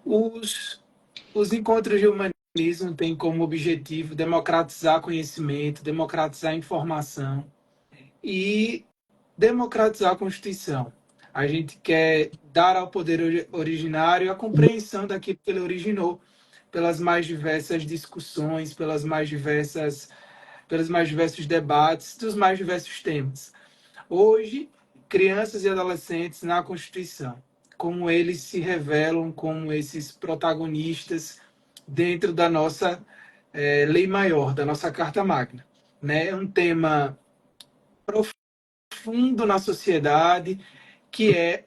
Os, os encontros de humanismo têm como objetivo democratizar conhecimento, democratizar informação e democratizar a Constituição. A gente quer dar ao poder originário a compreensão daquilo que ele originou, pelas mais diversas discussões, pelos mais diversos debates, dos mais diversos temas. Hoje, crianças e adolescentes na Constituição, como eles se revelam como esses protagonistas dentro da nossa lei maior, da nossa Carta Magna. Né? É um tema profundo na sociedade, que é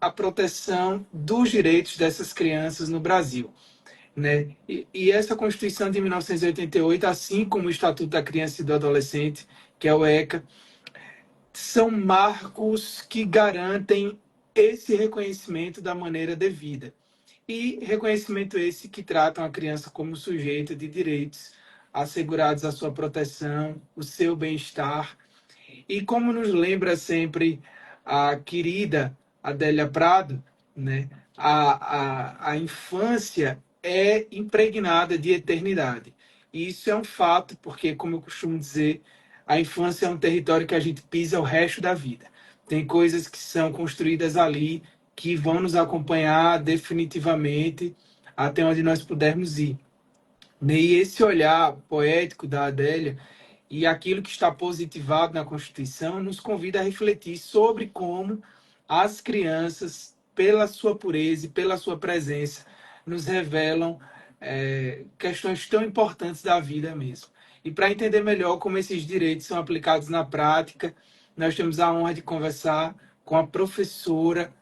a proteção dos direitos dessas crianças no Brasil. Né? E essa Constituição de 1988, assim como o Estatuto da Criança e do Adolescente, que é o ECA, são marcos que garantem esse reconhecimento da maneira devida. E reconhecimento esse que tratam a criança como sujeito de direitos assegurados a sua proteção, o seu bem-estar. E como nos lembra sempre a querida Adélia Prado, né, a infância é impregnada de eternidade. E isso é um fato, porque, como eu costumo dizer, a infância é um território que a gente pisa o resto da vida. Tem coisas que são construídas ali que vão nos acompanhar definitivamente até onde nós pudermos ir. E esse olhar poético da Adélia e aquilo que está positivado na Constituição nos convida a refletir sobre como as crianças, pela sua pureza e pela sua presença, nos revelam questões tão importantes da vida mesmo. E para entender melhor como esses direitos são aplicados na prática, nós temos a honra de conversar com a professora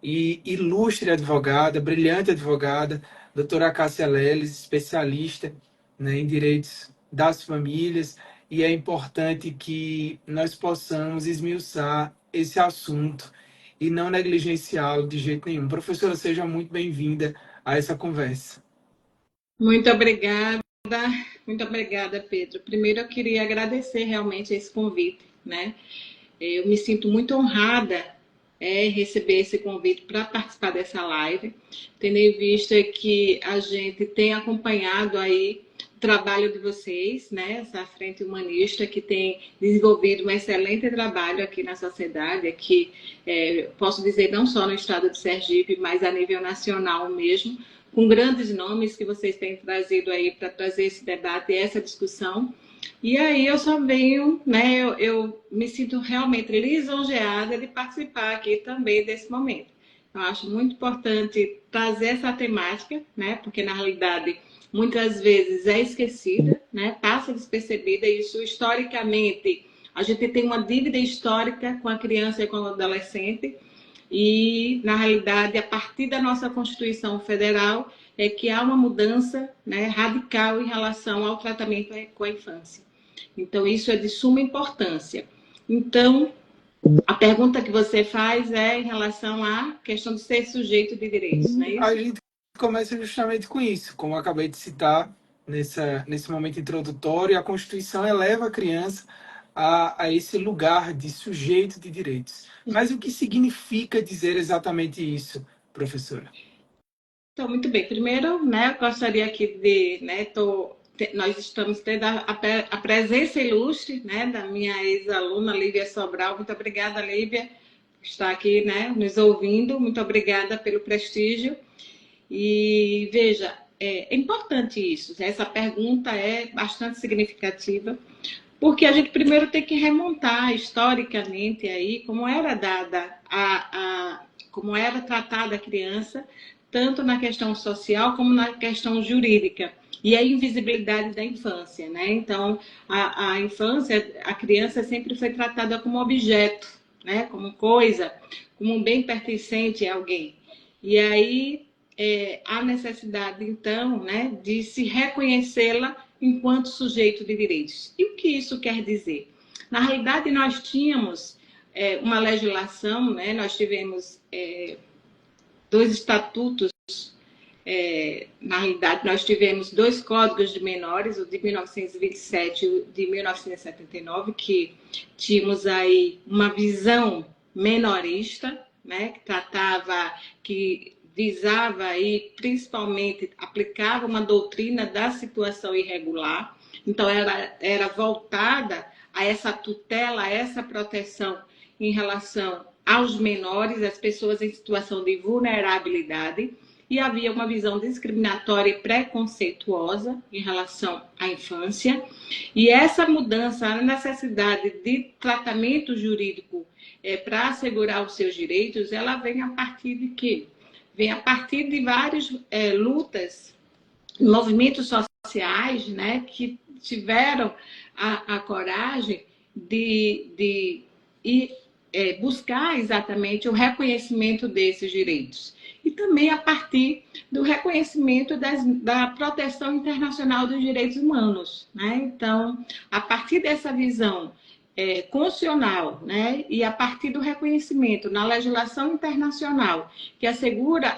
e ilustre advogada, brilhante advogada, doutora Cássia Leles, especialista, né, em direitos das famílias, e é importante que nós possamos esmiuçar esse assunto e não negligenciá-lo de jeito nenhum. Professora, seja muito bem-vinda a essa conversa. Muito obrigada, Pedro. Primeiro, eu queria agradecer realmente esse convite, né? Eu me sinto muito honrada receber esse convite para participar dessa live, tendo em vista que a gente tem acompanhado aí o trabalho de vocês, né? Essa frente humanista que tem desenvolvido um excelente trabalho aqui na sociedade, aqui, posso dizer, não só no estado de Sergipe, mas a nível nacional mesmo, com grandes nomes que vocês têm trazido aí para trazer esse debate e essa discussão. E aí eu só venho, né, eu me sinto realmente lisonjeada de participar aqui também desse momento. Eu acho muito importante trazer essa temática, né, porque na realidade muitas vezes é esquecida, né, passa despercebida, e isso historicamente a gente tem uma dívida histórica com a criança e com o adolescente, e na realidade a partir da nossa Constituição Federal é que há uma mudança, né, radical em relação ao tratamento com a infância. Então, isso é de suma importância. Então, a pergunta que você faz é em relação à questão de ser sujeito de direitos, não é isso? A gente começa justamente com isso, como eu acabei de citar nesse momento introdutório, a Constituição eleva a criança a esse lugar de sujeito de direitos. Mas o que significa dizer exatamente isso, professora? Então, muito bem. Primeiro, né, eu gostaria aqui de, né, nós estamos tendo a presença ilustre, né, da minha ex-aluna Lívia Sobral. Muito obrigada, Lívia, por estar aqui, né, nos ouvindo. Muito obrigada pelo prestígio. E veja, é importante isso. Essa pergunta é bastante significativa, porque a gente primeiro tem que remontar historicamente aí como era dada como era tratada a criança, tanto na questão social como na questão jurídica, e a invisibilidade da infância, né? Então, a infância, a criança sempre foi tratada como objeto, né? Como coisa, como um bem pertencente a alguém. E aí há necessidade, então, né, de se reconhecê-la enquanto sujeito de direitos. E o que isso quer dizer? Na realidade, nós tínhamos uma legislação, né? Nós tivemos dois estatutos. Na realidade, nós tivemos dois códigos de menores, o de 1927 e o de 1979, que tínhamos aí uma visão menorista, né? Que visava e principalmente aplicava uma doutrina da situação irregular, então era voltada a essa tutela, a essa proteção em relação aos menores, às pessoas em situação de vulnerabilidade, e havia uma visão discriminatória e preconceituosa em relação à infância. E essa mudança, a necessidade de tratamento jurídico para assegurar os seus direitos, ela vem a partir de quê? Vem a partir de várias lutas, movimentos sociais, né, que tiveram a coragem de buscar exatamente o reconhecimento desses direitos. E também a partir do reconhecimento da proteção internacional dos direitos humanos. Né? Então, a partir dessa visão constitucional, né? E a partir do reconhecimento na legislação internacional que assegura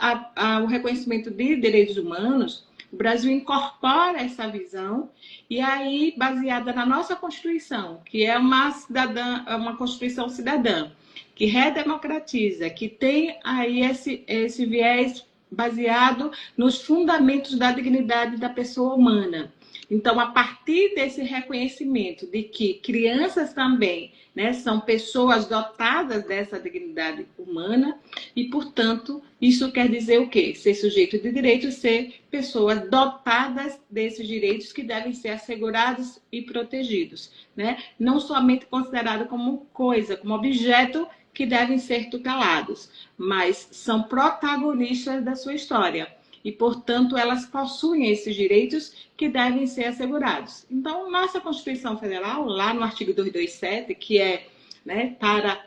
o reconhecimento de direitos humanos, o Brasil incorpora essa visão e aí, baseada na nossa Constituição, que é uma Constituição cidadã, que redemocratiza, que tem aí esse viés baseado nos fundamentos da dignidade da pessoa humana. Então, a partir desse reconhecimento de que crianças também, né, são pessoas dotadas dessa dignidade humana e, portanto, isso quer dizer o quê? Ser sujeito de direitos, ser pessoas dotadas desses direitos que devem ser assegurados e protegidos, né? Não somente considerado como coisa, como objeto que devem ser tutelados, mas são protagonistas da sua história. E, portanto, elas possuem esses direitos que devem ser assegurados. Então, nossa Constituição Federal, lá no artigo 227, que é, né, para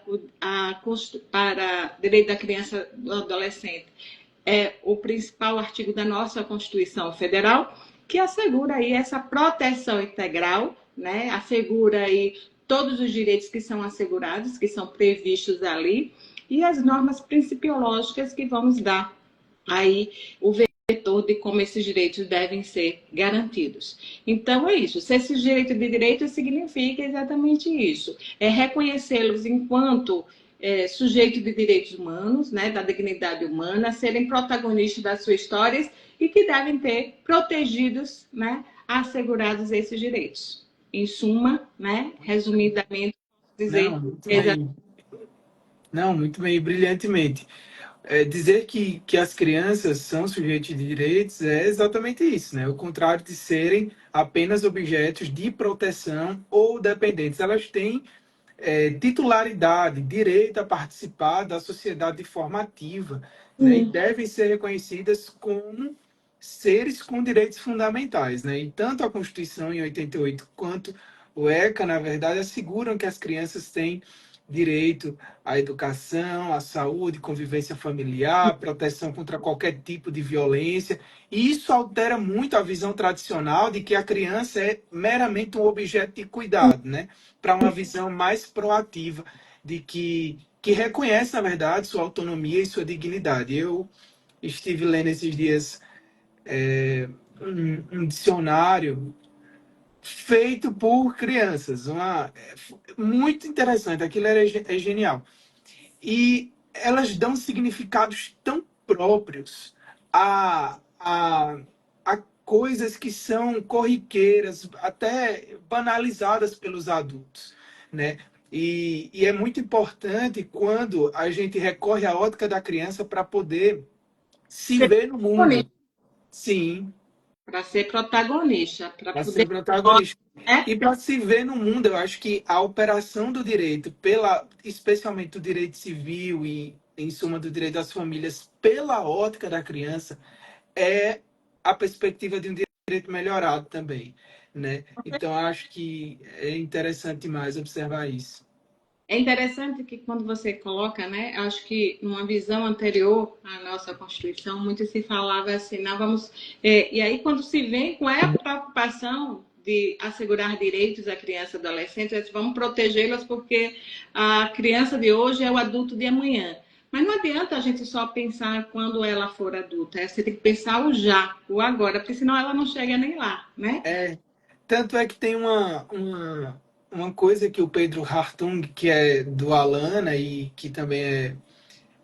direito da criança e do adolescente, é o principal artigo da nossa Constituição Federal, que assegura aí essa proteção integral, né, assegura aí todos os direitos que são assegurados, que são previstos ali, e as normas principiológicas que vamos dar aí o vetor de como esses direitos devem ser garantidos. Então, é isso. Se esse direito significa exatamente isso. É reconhecê-los enquanto sujeito de direitos humanos, né, da dignidade humana, serem protagonistas das suas histórias e que devem ter protegidos, né, assegurados esses direitos. Em suma, né, resumidamente, dizer... Não, muito bem. Não, muito bem, brilhantemente. Dizer que as crianças são sujeitos de direitos é exatamente isso, né? O contrário de serem apenas objetos de proteção ou dependentes. Elas têm titularidade, direito a participar da sociedade formativa, né? E devem ser reconhecidas como seres com direitos fundamentais, né? E tanto a Constituição em 88 quanto o ECA, na verdade, asseguram que as crianças têm direito à educação, à saúde, convivência familiar, proteção contra qualquer tipo de violência. E isso altera muito a visão tradicional de que a criança é meramente um objeto de cuidado, né? Para uma visão mais proativa de que reconhece, na verdade, sua autonomia e sua dignidade. Eu estive lendo esses dias um dicionário feito por crianças, muito interessante, aquilo é genial. E elas dão significados tão próprios a coisas que são corriqueiras, até banalizadas pelos adultos, né? E é muito importante quando a gente recorre à ótica da criança para poder se ver no mundo. Sim, para ser protagonista, para para ser poder... protagonista. É, E para se ver no mundo, eu acho que a operação do direito, especialmente do direito civil e, em suma, do direito das famílias, pela ótica da criança, é a perspectiva de um direito melhorado também, né? Então, eu acho que é interessante mais observar isso. é interessante que quando você coloca, né, acho que numa visão anterior à nossa Constituição, muito se falava assim, não vamos... e aí quando se vem com a preocupação de assegurar direitos à criança e adolescente, vamos protegê-las porque a criança de hoje é o adulto de amanhã. Mas não adianta a gente só pensar quando ela for adulta, você tem que pensar o já, o agora, porque senão ela não chega nem lá, né? Tanto é que tem uma coisa que o Pedro Hartung, que é do Alana e que também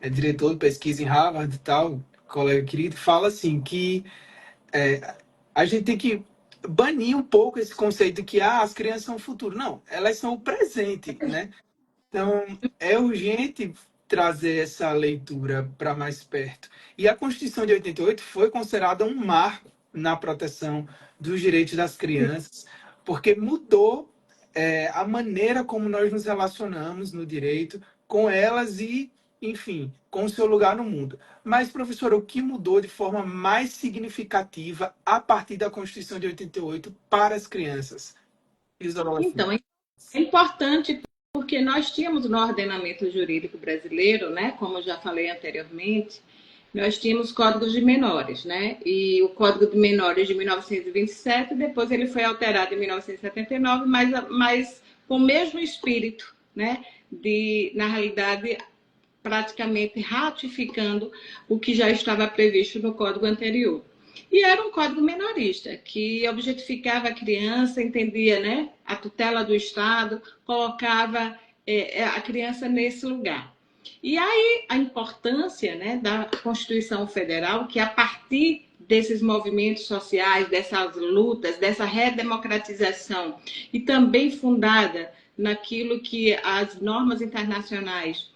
é diretor de pesquisa em Harvard e tal, colega querido, fala assim que a gente tem que banir um pouco esse conceito de que as crianças são o futuro. Não, elas são o presente, né? Então, é urgente trazer essa leitura para mais perto. E a Constituição de 88 foi considerada um marco na proteção dos direitos das crianças, porque mudou a maneira como nós nos relacionamos no direito com elas e, enfim, com o seu lugar no mundo. Mas, professor, o que mudou de forma mais significativa a partir da Constituição de 88 para as crianças e os adolescentes? Então, é importante porque nós tínhamos no ordenamento jurídico brasileiro, né, como eu já falei anteriormente, nós tínhamos códigos de menores, né? E o Código de Menores de 1927, depois ele foi alterado em 1979, mas com o mesmo espírito, né? Na realidade, praticamente ratificando o que já estava previsto no código anterior. E era um código menorista, que objetificava a criança, entendia, né, a tutela do Estado, colocava a criança nesse lugar. E aí a importância, né, da Constituição Federal, que a partir desses movimentos sociais, dessas lutas, dessa redemocratização, e também fundada naquilo que as normas internacionais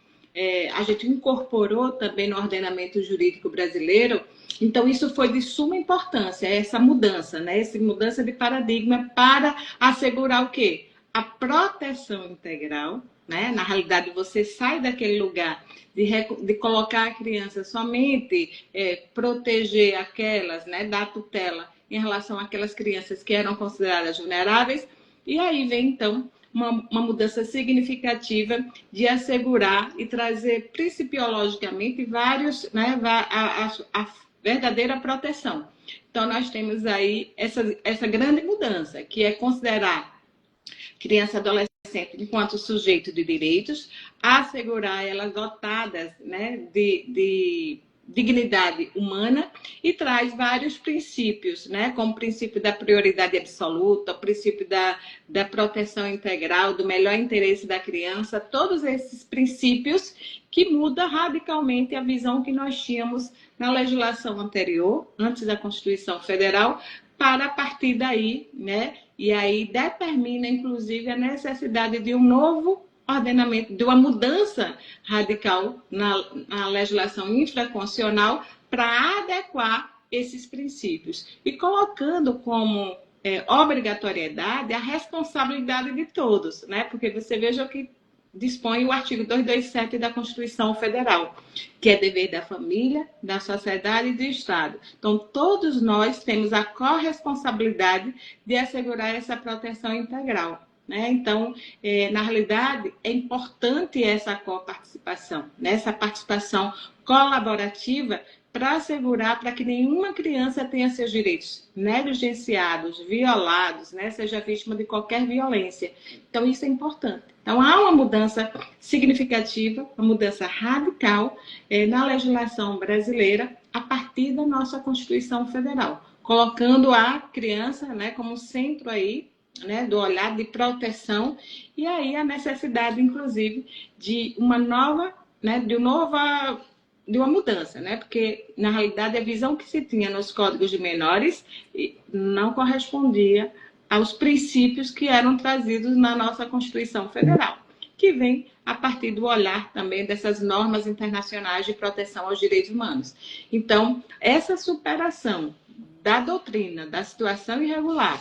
a gente incorporou também no ordenamento jurídico brasileiro. Então, isso foi de suma importância, essa mudança, né? Essa mudança de paradigma para assegurar o quê? A proteção integral, né? Na realidade, você sai daquele lugar de colocar a criança somente proteger aquelas, né, da tutela em relação àquelas crianças que eram consideradas vulneráveis, e aí vem, então, uma mudança significativa de assegurar e trazer principiologicamente vários, né, a verdadeira proteção. Então, nós temos aí essa grande mudança, que é considerar criança e adolescente enquanto sujeito de direitos, assegurar elas dotadas, né, de dignidade humana, e traz vários princípios, né, como o princípio da prioridade absoluta, o princípio da proteção integral, do melhor interesse da criança, todos esses princípios que mudam radicalmente a visão que nós tínhamos na legislação anterior, antes da Constituição Federal, para a partir daí, né, e aí determina, inclusive, a necessidade de um novo ordenamento, de uma mudança radical na legislação infraconstitucional para adequar esses princípios e colocando como obrigatoriedade a responsabilidade de todos, né? Porque você veja o que dispõe o artigo 227 da Constituição Federal, que é dever da família, da sociedade e do Estado. Então, todos nós temos a corresponsabilidade de assegurar essa proteção integral. Né? Então, na realidade, é importante essa coparticipação, né? Essa participação colaborativa para assegurar para que nenhuma criança tenha seus direitos negligenciados, violados, né? Seja vítima de qualquer violência. Então, isso é importante. Então, há uma mudança significativa, uma mudança radical na legislação brasileira a partir da nossa Constituição Federal, colocando a criança, né, como centro aí, né, do olhar de proteção, e aí a necessidade, inclusive, de uma nova, né, de uma mudança, né, porque na realidade a visão que se tinha nos códigos de menores não correspondia aos princípios que eram trazidos na nossa Constituição Federal, que vem a partir do olhar também dessas normas internacionais de proteção aos direitos humanos. Então, essa superação da doutrina, da situação irregular,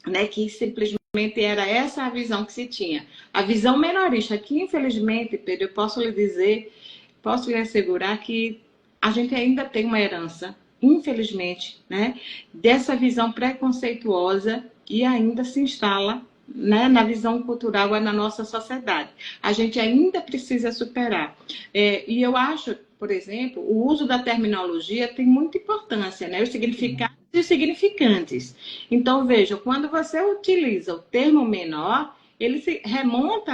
né, que simplesmente era essa a visão que se tinha. A visão menorista, que infelizmente, Pedro, eu posso lhe dizer, posso lhe assegurar que a gente ainda tem uma herança, infelizmente, né, dessa visão preconceituosa e ainda se instala, né, na visão cultural na nossa sociedade. A gente ainda precisa superar. E eu acho, por exemplo, o uso da terminologia tem muita importância, né, os significados e significantes. Então, veja, quando você utiliza o termo menor, ele se remonta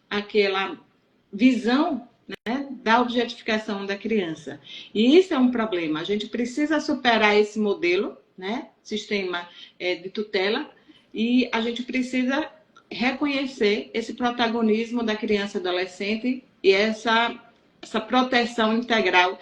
àquela visão, né, da objetificação da criança. E isso é um problema. A gente precisa superar esse modelo, né, sistema de tutela, e a gente precisa reconhecer esse protagonismo da criança e adolescente e essa essa proteção integral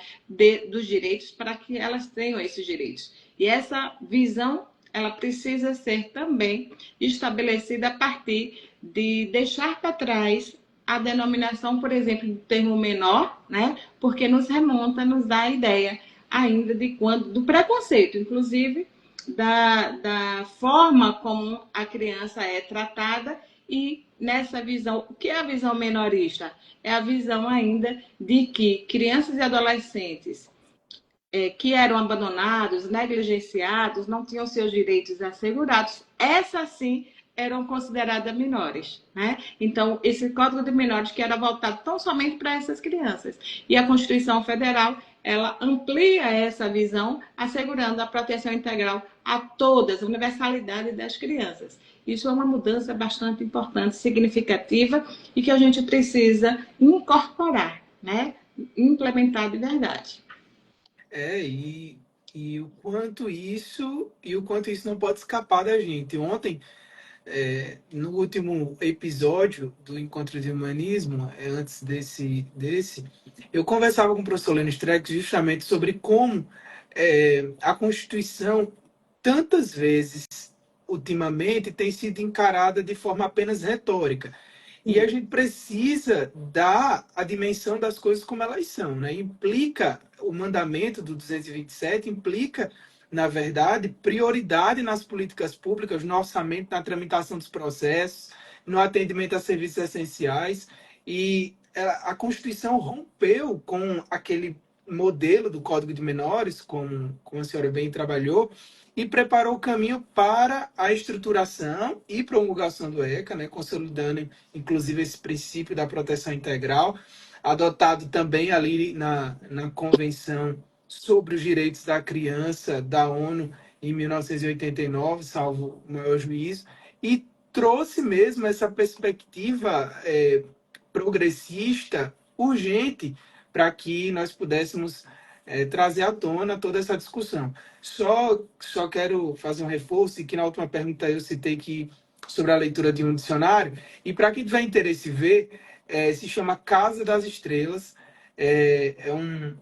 dos direitos para que elas tenham esses direitos. E essa visão, ela precisa ser também estabelecida a partir de deixar para trás a denominação, por exemplo, do termo menor, né? Porque nos remonta, nos dá a ideia ainda de quando, do preconceito, inclusive, da forma como a criança é tratada e nessa visão, o que é a visão menorista? É a visão ainda de que crianças e adolescentes que eram abandonados, negligenciados, não tinham seus direitos assegurados, essas sim eram consideradas menores, né? Então, esse Código de Menores que era voltado tão somente para essas crianças. E a Constituição Federal, ela amplia essa visão, assegurando a proteção integral a todas, a universalidade das crianças. Isso é uma mudança bastante importante, significativa, e que a gente precisa incorporar, né? Implementar de verdade. É, e o quanto isso não pode escapar da gente. Ontem, no último episódio do Encontro de Humanismo, antes desse, eu conversava com o professor Lênin Streck justamente sobre como a Constituição, tantas vezes, ultimamente, tem sido encarada de forma apenas retórica. E a gente precisa dar a dimensão das coisas como elas são, né? Implica o mandamento do 227, implica, na verdade, prioridade nas políticas públicas, no orçamento, na tramitação dos processos, no atendimento a serviços essenciais. E a Constituição rompeu com aquele modelo do Código de Menores, como a senhora bem trabalhou, e preparou o caminho para a estruturação e promulgação do ECA, né, consolidando inclusive esse princípio da proteção integral, adotado também ali na Convenção sobre os Direitos da Criança da ONU em 1989, salvo o maior juízo, e trouxe mesmo essa perspectiva progressista urgente para que nós pudéssemos trazer à tona toda essa discussão. Só quero fazer um reforço, e que na última pergunta eu citei que sobre a leitura de um dicionário, e para quem tiver interesse em ver, se chama Casa das Estrelas, é um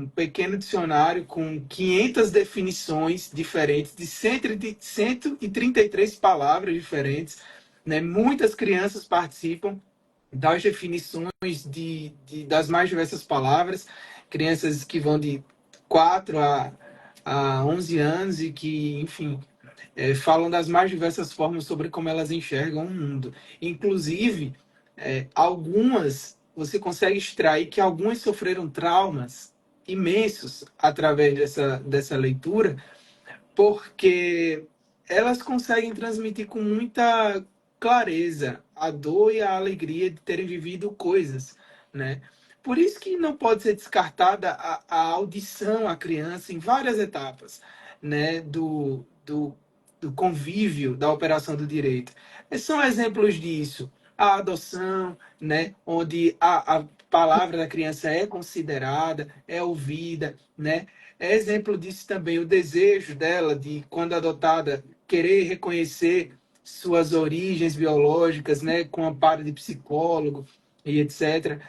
pequeno dicionário com 500 definições diferentes, de 133 palavras diferentes, né? Muitas crianças participam das definições das mais diversas palavras, crianças que vão de 4 a 11 anos e que, enfim, falam das mais diversas formas sobre como elas enxergam o mundo. Inclusive, algumas, você consegue extrair que algumas sofreram traumas imensos através dessa leitura, porque elas conseguem transmitir com muita clareza a dor e a alegria de terem vivido coisas, né? Por isso que não pode ser descartada a audição à criança em várias etapas, né, do convívio da operação do direito. São exemplos disso a adoção, né, onde a palavra da criança é considerada, é ouvida, né? É exemplo disso também o desejo dela de, quando adotada, querer reconhecer suas origens biológicas, né, com amparo de psicólogo e etc.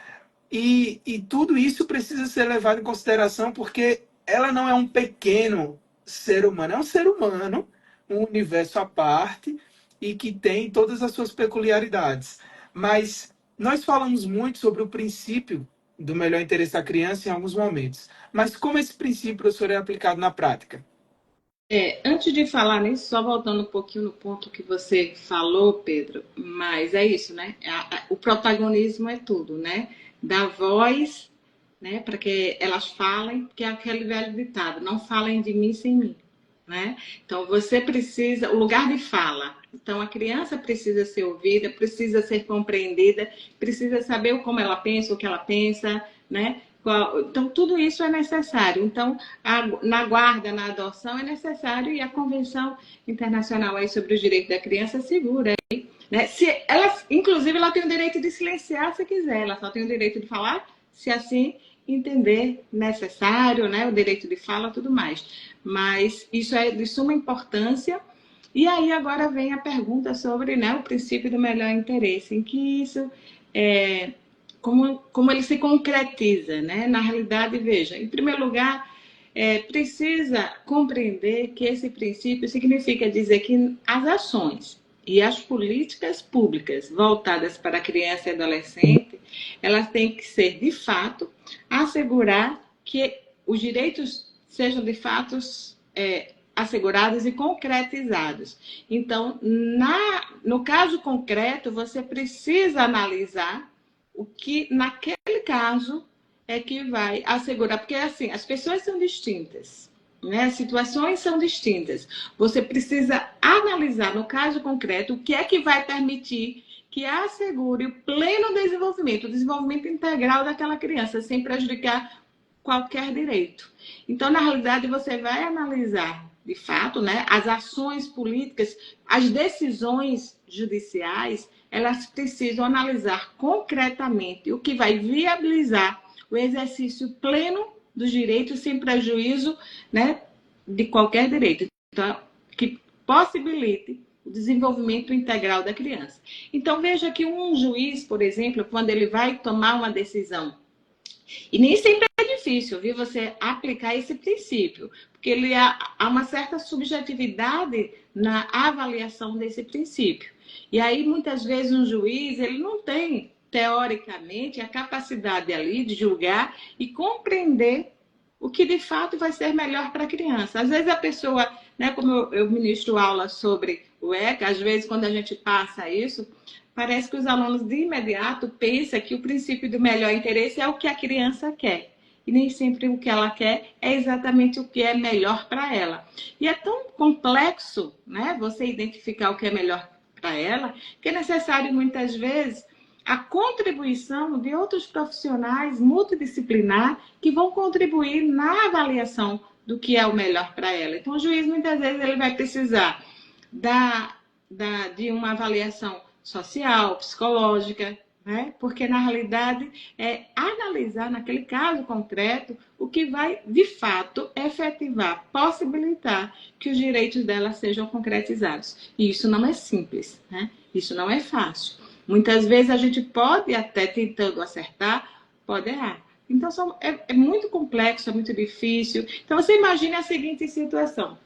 E tudo isso precisa ser levado em consideração porque ela não é um pequeno ser humano, é um ser humano, um universo à parte e que tem todas as suas peculiaridades. Mas nós falamos muito sobre o princípio do melhor interesse da criança em alguns momentos. Mas como esse princípio, professor, é aplicado na prática? Antes de falar nisso, só voltando um pouquinho no ponto que você falou, Pedro, mas é isso, né? O protagonismo é tudo, né? Dar voz, né, para que elas falem, que é aquele velho ditado, não falem de mim sem mim, né? Então você precisa, o lugar de fala. Então a criança precisa ser ouvida, precisa ser compreendida, precisa saber como ela pensa, o que ela pensa, né? Então, tudo isso é necessário. Então, na guarda, na adoção, é necessário, e a Convenção Internacional aí sobre os Direitos da Criança segura. Né? Inclusive, ela tem o direito de silenciar se quiser, ela só tem o direito de falar se assim entender necessário, né? O direito de fala, tudo mais. Mas isso é de suma importância. E aí agora vem a pergunta sobre, né, o princípio do melhor interesse, em que isso como ele se concretiza, né? Na realidade, veja, em primeiro lugar, precisa compreender que esse princípio significa dizer que as ações e as políticas públicas voltadas para a criança e adolescente, elas têm que ser, de fato, assegurar que os direitos sejam, de fato, assegurados e concretizados. Então, no caso concreto, você precisa analisar o que, naquele caso, é que vai assegurar. Porque, assim, as pessoas são distintas, né? As situações são distintas. Você precisa analisar, no caso concreto, o que é que vai permitir que assegure o pleno desenvolvimento, o desenvolvimento integral daquela criança, sem prejudicar qualquer direito. Então, na realidade, você vai analisar, de fato, né, as ações políticas, as decisões judiciais, elas precisam analisar concretamente o que vai viabilizar o exercício pleno dos direitos sem prejuízo, né, de qualquer direito. Então, que possibilite o desenvolvimento integral da criança. Então, veja que um juiz, por exemplo, quando ele vai tomar uma decisão, e nem sempre é difícil, viu, você aplicar esse princípio, porque há uma certa subjetividade na avaliação desse princípio. E aí, muitas vezes, um juiz, ele não tem, teoricamente, a capacidade ali de julgar e compreender o que, de fato, vai ser melhor para a criança. Às vezes, a pessoa, né, como eu ministro aula sobre o ECA, às vezes, quando a gente passa isso, parece que os alunos, de imediato, pensam que o princípio do melhor interesse é o que a criança quer. E nem sempre o que ela quer é exatamente o que é melhor para ela. E é tão complexo, né, você identificar o que é melhor para ela, que é necessário, muitas vezes, a contribuição de outros profissionais multidisciplinar que vão contribuir na avaliação do que é o melhor para ela. Então, o juiz, muitas vezes, ele vai precisar de uma avaliação social, psicológica, né? Porque, na realidade, é analisar, naquele caso concreto, o que vai, de fato, efetivar, possibilitar que os direitos dela sejam concretizados. E isso não é simples, né? Isso não é fácil. Muitas vezes a gente pode, até tentando acertar, pode errar. Então, é muito complexo, é muito difícil. Então, você imagine a seguinte situação.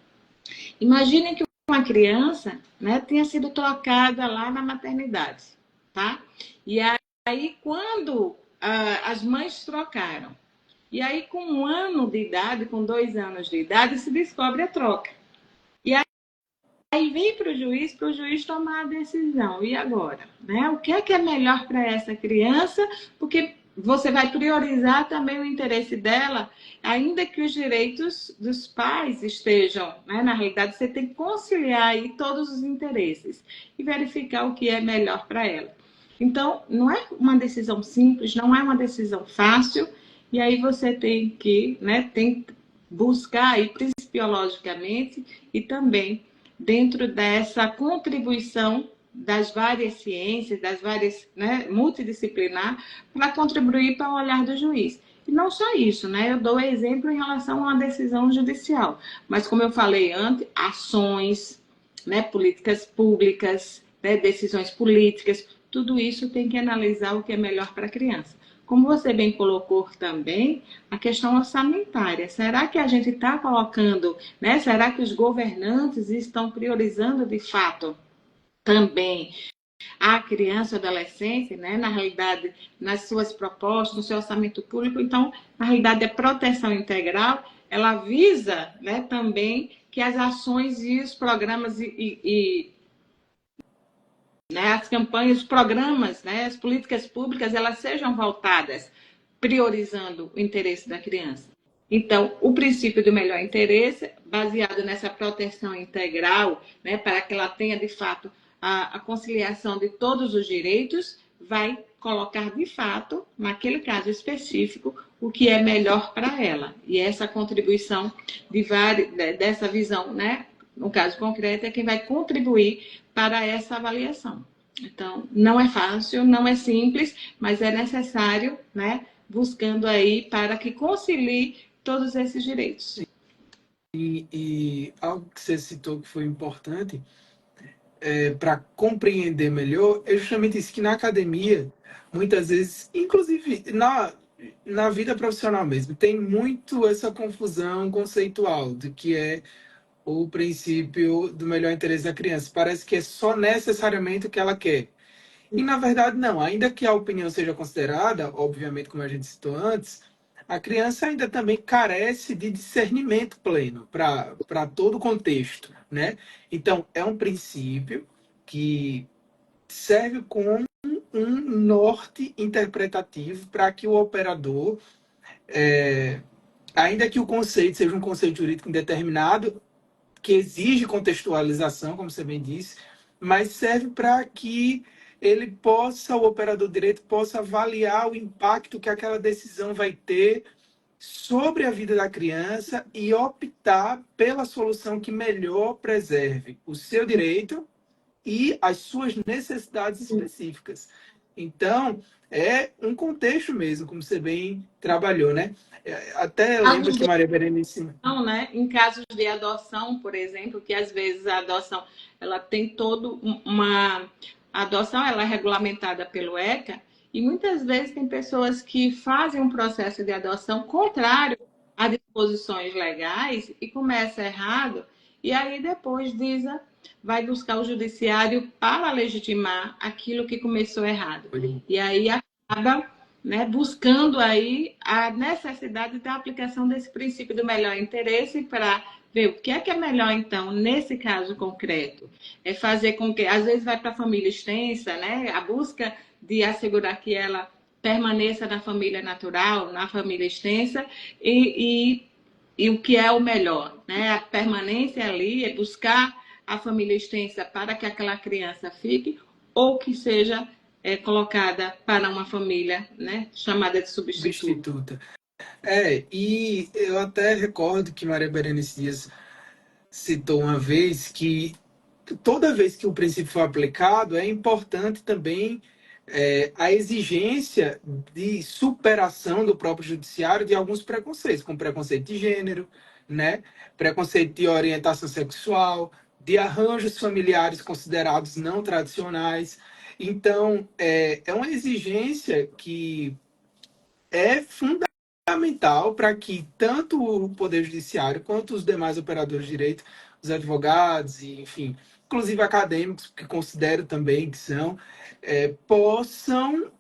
Imagine que uma criança, né, tenha sido trocada lá na maternidade, tá? E aí, quando as mães trocaram, e aí com 1 ano de idade, com 2 anos de idade, se descobre a troca. E aí vem para o juiz tomar a decisão. E agora? Né? O que é melhor para essa criança? Porque você vai priorizar também o interesse dela, ainda que os direitos dos pais estejam, né? Na realidade, você tem que conciliar aí todos os interesses e verificar o que é melhor para ela. Então, não é uma decisão simples, não é uma decisão fácil, e aí você tem que, né, tem que buscar aí, principiologicamente, e também dentro dessa contribuição das várias ciências, das várias, né, multidisciplinar, para contribuir para o olhar do juiz. E não só isso, né? Eu dou exemplo em relação a uma decisão judicial, mas como eu falei antes, ações, né, políticas públicas, né, decisões políticas, tudo isso tem que analisar o que é melhor para a criança. Como você bem colocou também, a questão orçamentária. Será que a gente está colocando, né? Será que os governantes estão priorizando de fato também a criança e adolescente, né? Na realidade, nas suas propostas, no seu orçamento público? Então, na realidade, a proteção integral, ela visa, né, também que as ações e os programas né, as campanhas, os programas, né, as políticas públicas, elas sejam voltadas, priorizando o interesse da criança. Então, o princípio do melhor interesse, baseado nessa proteção integral, né, para que ela tenha, de fato, a conciliação de todos os direitos, vai colocar, de fato, naquele caso específico, o que é melhor para ela. E essa contribuição dessa visão, né, no caso concreto, é quem vai contribuir para essa avaliação. Então, não é fácil, não é simples, mas é necessário, né, buscando aí para que concilie todos esses direitos. E algo que você citou que foi importante para compreender melhor é justamente isso, que na academia, muitas vezes, inclusive na vida profissional mesmo, tem muito essa confusão conceitual do que é o princípio do melhor interesse da criança. Parece que é só necessariamente o que ela quer. E, na verdade, não. Ainda que a opinião seja considerada, obviamente, como a gente citou antes, a criança ainda também carece de discernimento pleno para todo o contexto, né? Então, é um princípio que serve como um norte interpretativo para que o operador, ainda que o conceito seja um conceito jurídico indeterminado, que exige contextualização, como você bem disse, mas serve para que ele possa, o operador de direito, possa avaliar o impacto que aquela decisão vai ter sobre a vida da criança e optar pela solução que melhor preserve o seu direito e as suas necessidades específicas. Então, é um contexto mesmo, como você bem trabalhou, né? Até lembro que Maria Berenice... Não, né? Em casos de adoção, por exemplo, que às vezes a adoção ela tem todo uma a adoção ela é regulamentada pelo ECA e muitas vezes tem pessoas que fazem um processo de adoção contrário a disposições legais e começa errado e aí depois vai buscar o judiciário para legitimar aquilo que começou errado. E aí acaba, né, buscando aí a necessidade da aplicação desse princípio do melhor interesse para ver o que é melhor, então, nesse caso concreto. É fazer com que, às vezes, vai para a família extensa, né, a busca de assegurar que ela permaneça na família natural, na família extensa, e o que é o melhor, né? A permanência ali é buscar a família extensa para que aquela criança fique, ou que seja colocada para uma família, né, chamada de substituta. E eu até recordo que Maria Berenice Dias citou uma vez que toda vez que o princípio for aplicado, é importante também a exigência de superação do próprio judiciário de alguns preconceitos, como preconceito de gênero, né? Preconceito de orientação sexual, de arranjos familiares considerados não tradicionais. Então, é uma exigência que é fundamental para que tanto o Poder Judiciário quanto os demais operadores de direito, os advogados, e, enfim, inclusive acadêmicos, que considero também que são, possam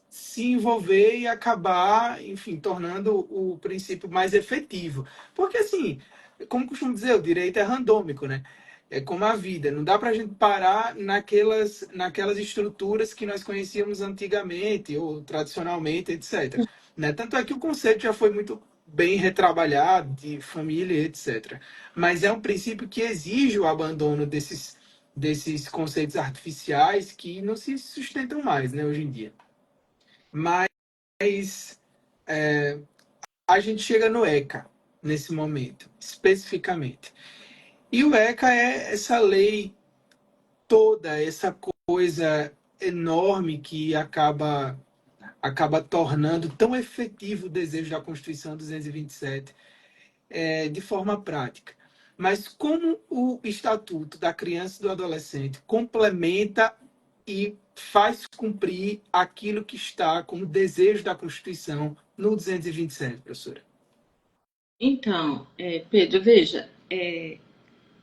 se envolver e acabar, enfim, tornando o princípio mais efetivo. Porque, assim, como costumo dizer, o direito é randômico, né? É como a vida, não dá para a gente parar naquelas estruturas que nós conhecíamos antigamente ou tradicionalmente, etc. Né? Tanto é que o conceito já foi muito bem retrabalhado, de família, etc. Mas é um princípio que exige o abandono desses conceitos artificiais que não se sustentam mais, né, hoje em dia. Mas a gente chega no ECA nesse momento, especificamente. E o ECA é essa lei toda, essa coisa enorme que acaba tornando tão efetivo o desejo da Constituição 227 de forma prática. Mas como o Estatuto da Criança e do Adolescente complementa e faz cumprir aquilo que está como desejo da Constituição no 227, professora? Então, Pedro, veja,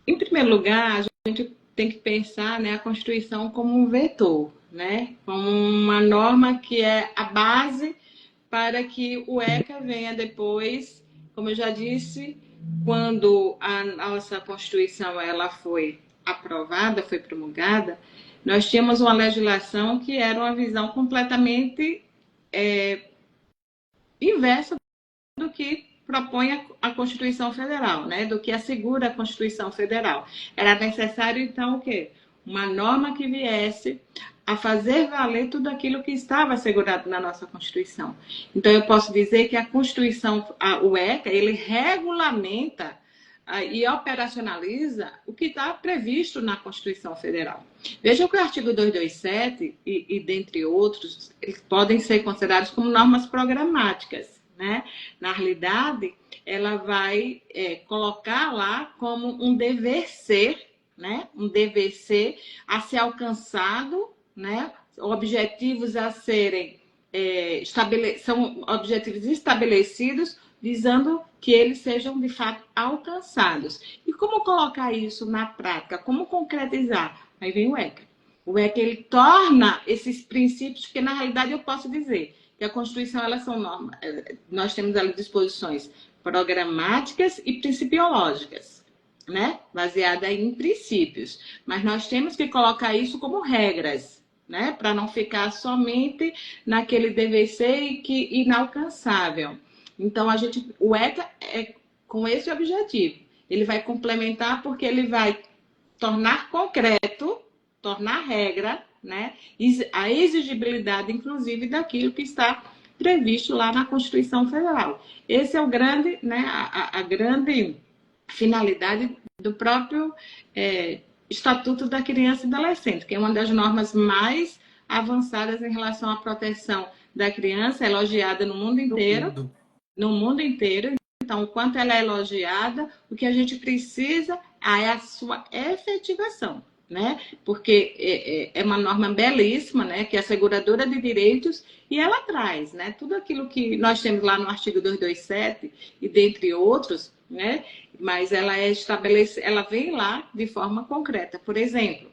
em primeiro lugar, a gente tem que pensar, né, a Constituição como um vetor, né, como uma norma que é a base para que o ECA venha depois, como eu já disse, quando a nossa Constituição ela foi aprovada, foi promulgada, nós tínhamos uma legislação que era uma visão completamente inversa do que propõe a Constituição Federal, né? Do que assegura a Constituição Federal. Era necessário, então, o quê? Uma norma que viesse a fazer valer tudo aquilo que estava assegurado na nossa Constituição. Então, eu posso dizer que a Constituição, o ECA, ele regulamenta e operacionaliza o que está previsto na Constituição Federal. Veja que o artigo 227 e dentre outros, eles podem ser considerados como normas programáticas. Né? Na realidade, ela vai colocar lá como um dever ser, né? Um dever ser a ser alcançado, né? Objetivos a serem são objetivos estabelecidos visando que eles sejam de fato alcançados. E como colocar isso na prática? Como concretizar? Aí vem o ECA. O ECA ele torna esses princípios, porque na realidade eu posso dizer que a Constituição elas são normas, nós temos ali disposições programáticas e principiológicas, né? Baseada em princípios, mas nós temos que colocar isso como regras, né? Para não ficar somente naquele dever ser e que inalcançável. Então o ECA é com esse objetivo. Ele vai complementar porque ele vai tornar concreto, tornar regra, né? A exigibilidade, inclusive, daquilo que está previsto lá na Constituição Federal. Esse é o grande, né? A grande finalidade do próprio Estatuto da Criança e Adolescente, que é uma das normas mais avançadas em relação à proteção da criança, elogiada no mundo inteiro. No mundo inteiro. Então, o quanto ela é elogiada, o que a gente precisa é a sua efetivação, né? Porque é uma norma belíssima, né? Que é asseguradora de direitos e ela traz, né? Tudo aquilo que nós temos lá no artigo 227 e dentre outros, né? Mas ela ela vem lá de forma concreta. Por exemplo,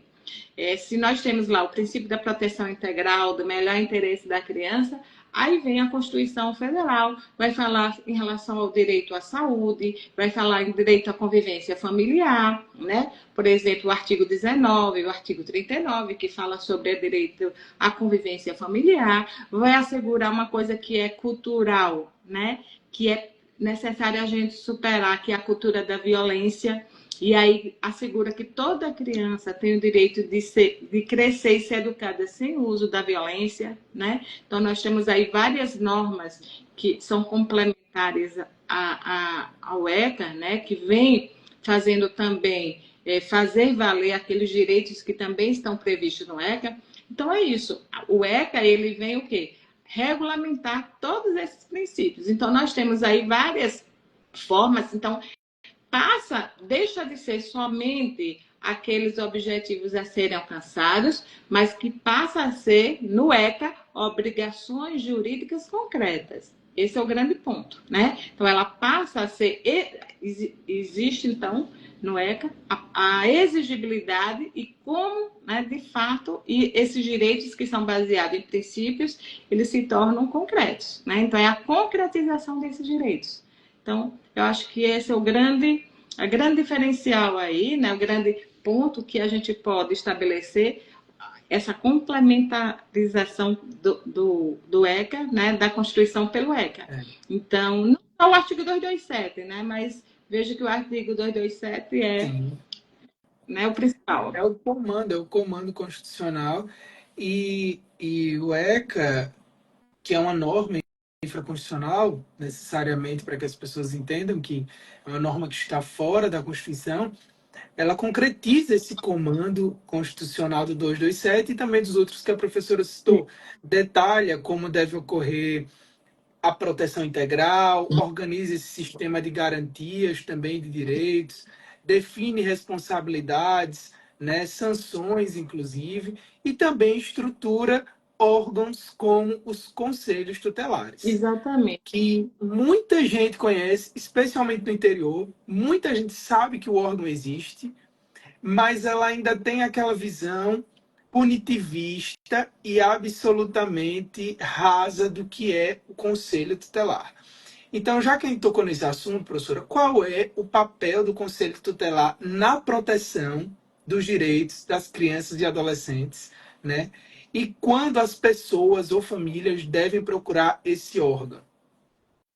se nós temos lá o princípio da proteção integral, do melhor interesse da criança, aí vem a Constituição Federal, vai falar em relação ao direito à saúde, vai falar em direito à convivência familiar, né? Por exemplo, o artigo 19, o artigo 39, que fala sobre o direito à convivência familiar, vai assegurar uma coisa que é cultural, né? Que é necessário a gente superar, que é a cultura da violência. E aí assegura que toda criança tem o direito de crescer e ser educada sem o uso da violência, né? Então, nós temos aí várias normas que são complementares ao ECA, né? Que vem fazendo também fazer valer aqueles direitos que também estão previstos no ECA. Então, é isso. O ECA, ele vem o quê? Regulamentar todos esses princípios. Então, nós temos aí várias formas. Então, deixa de ser somente aqueles objetivos a serem alcançados, mas que passa a ser, no ECA, obrigações jurídicas concretas. Esse é o grande ponto, né? Então, ela passa a ser... Existe, então, no ECA, a exigibilidade e como, né, de fato, e esses direitos que são baseados em princípios, eles se tornam concretos, né? Então, é a concretização desses direitos. Então, eu acho que esse é o grande diferencial aí, né? O grande ponto que a gente pode estabelecer, essa complementarização do ECA, né? Da Constituição pelo ECA. Então, não só o artigo 227, né? Mas veja que o artigo 227 né, o principal. É o comando constitucional e o ECA, que é uma norma infraconstitucional, necessariamente para que as pessoas entendam que é uma norma que está fora da Constituição, ela concretiza esse comando constitucional do 227 e também dos outros que a professora citou. Detalha como deve ocorrer a proteção integral, organiza esse sistema de garantias também de direitos, define responsabilidades, né, sanções, inclusive, e também estrutura órgãos como os conselhos tutelares. Exatamente. Que muita gente conhece, especialmente no interior, muita gente sabe que o órgão existe, mas ela ainda tem aquela visão punitivista e absolutamente rasa do que é o Conselho Tutelar. Então, já que a gente tocou nesse assunto, professora, qual é o papel do Conselho Tutelar na proteção dos direitos das crianças e adolescentes, né? E quando as pessoas ou famílias devem procurar esse órgão?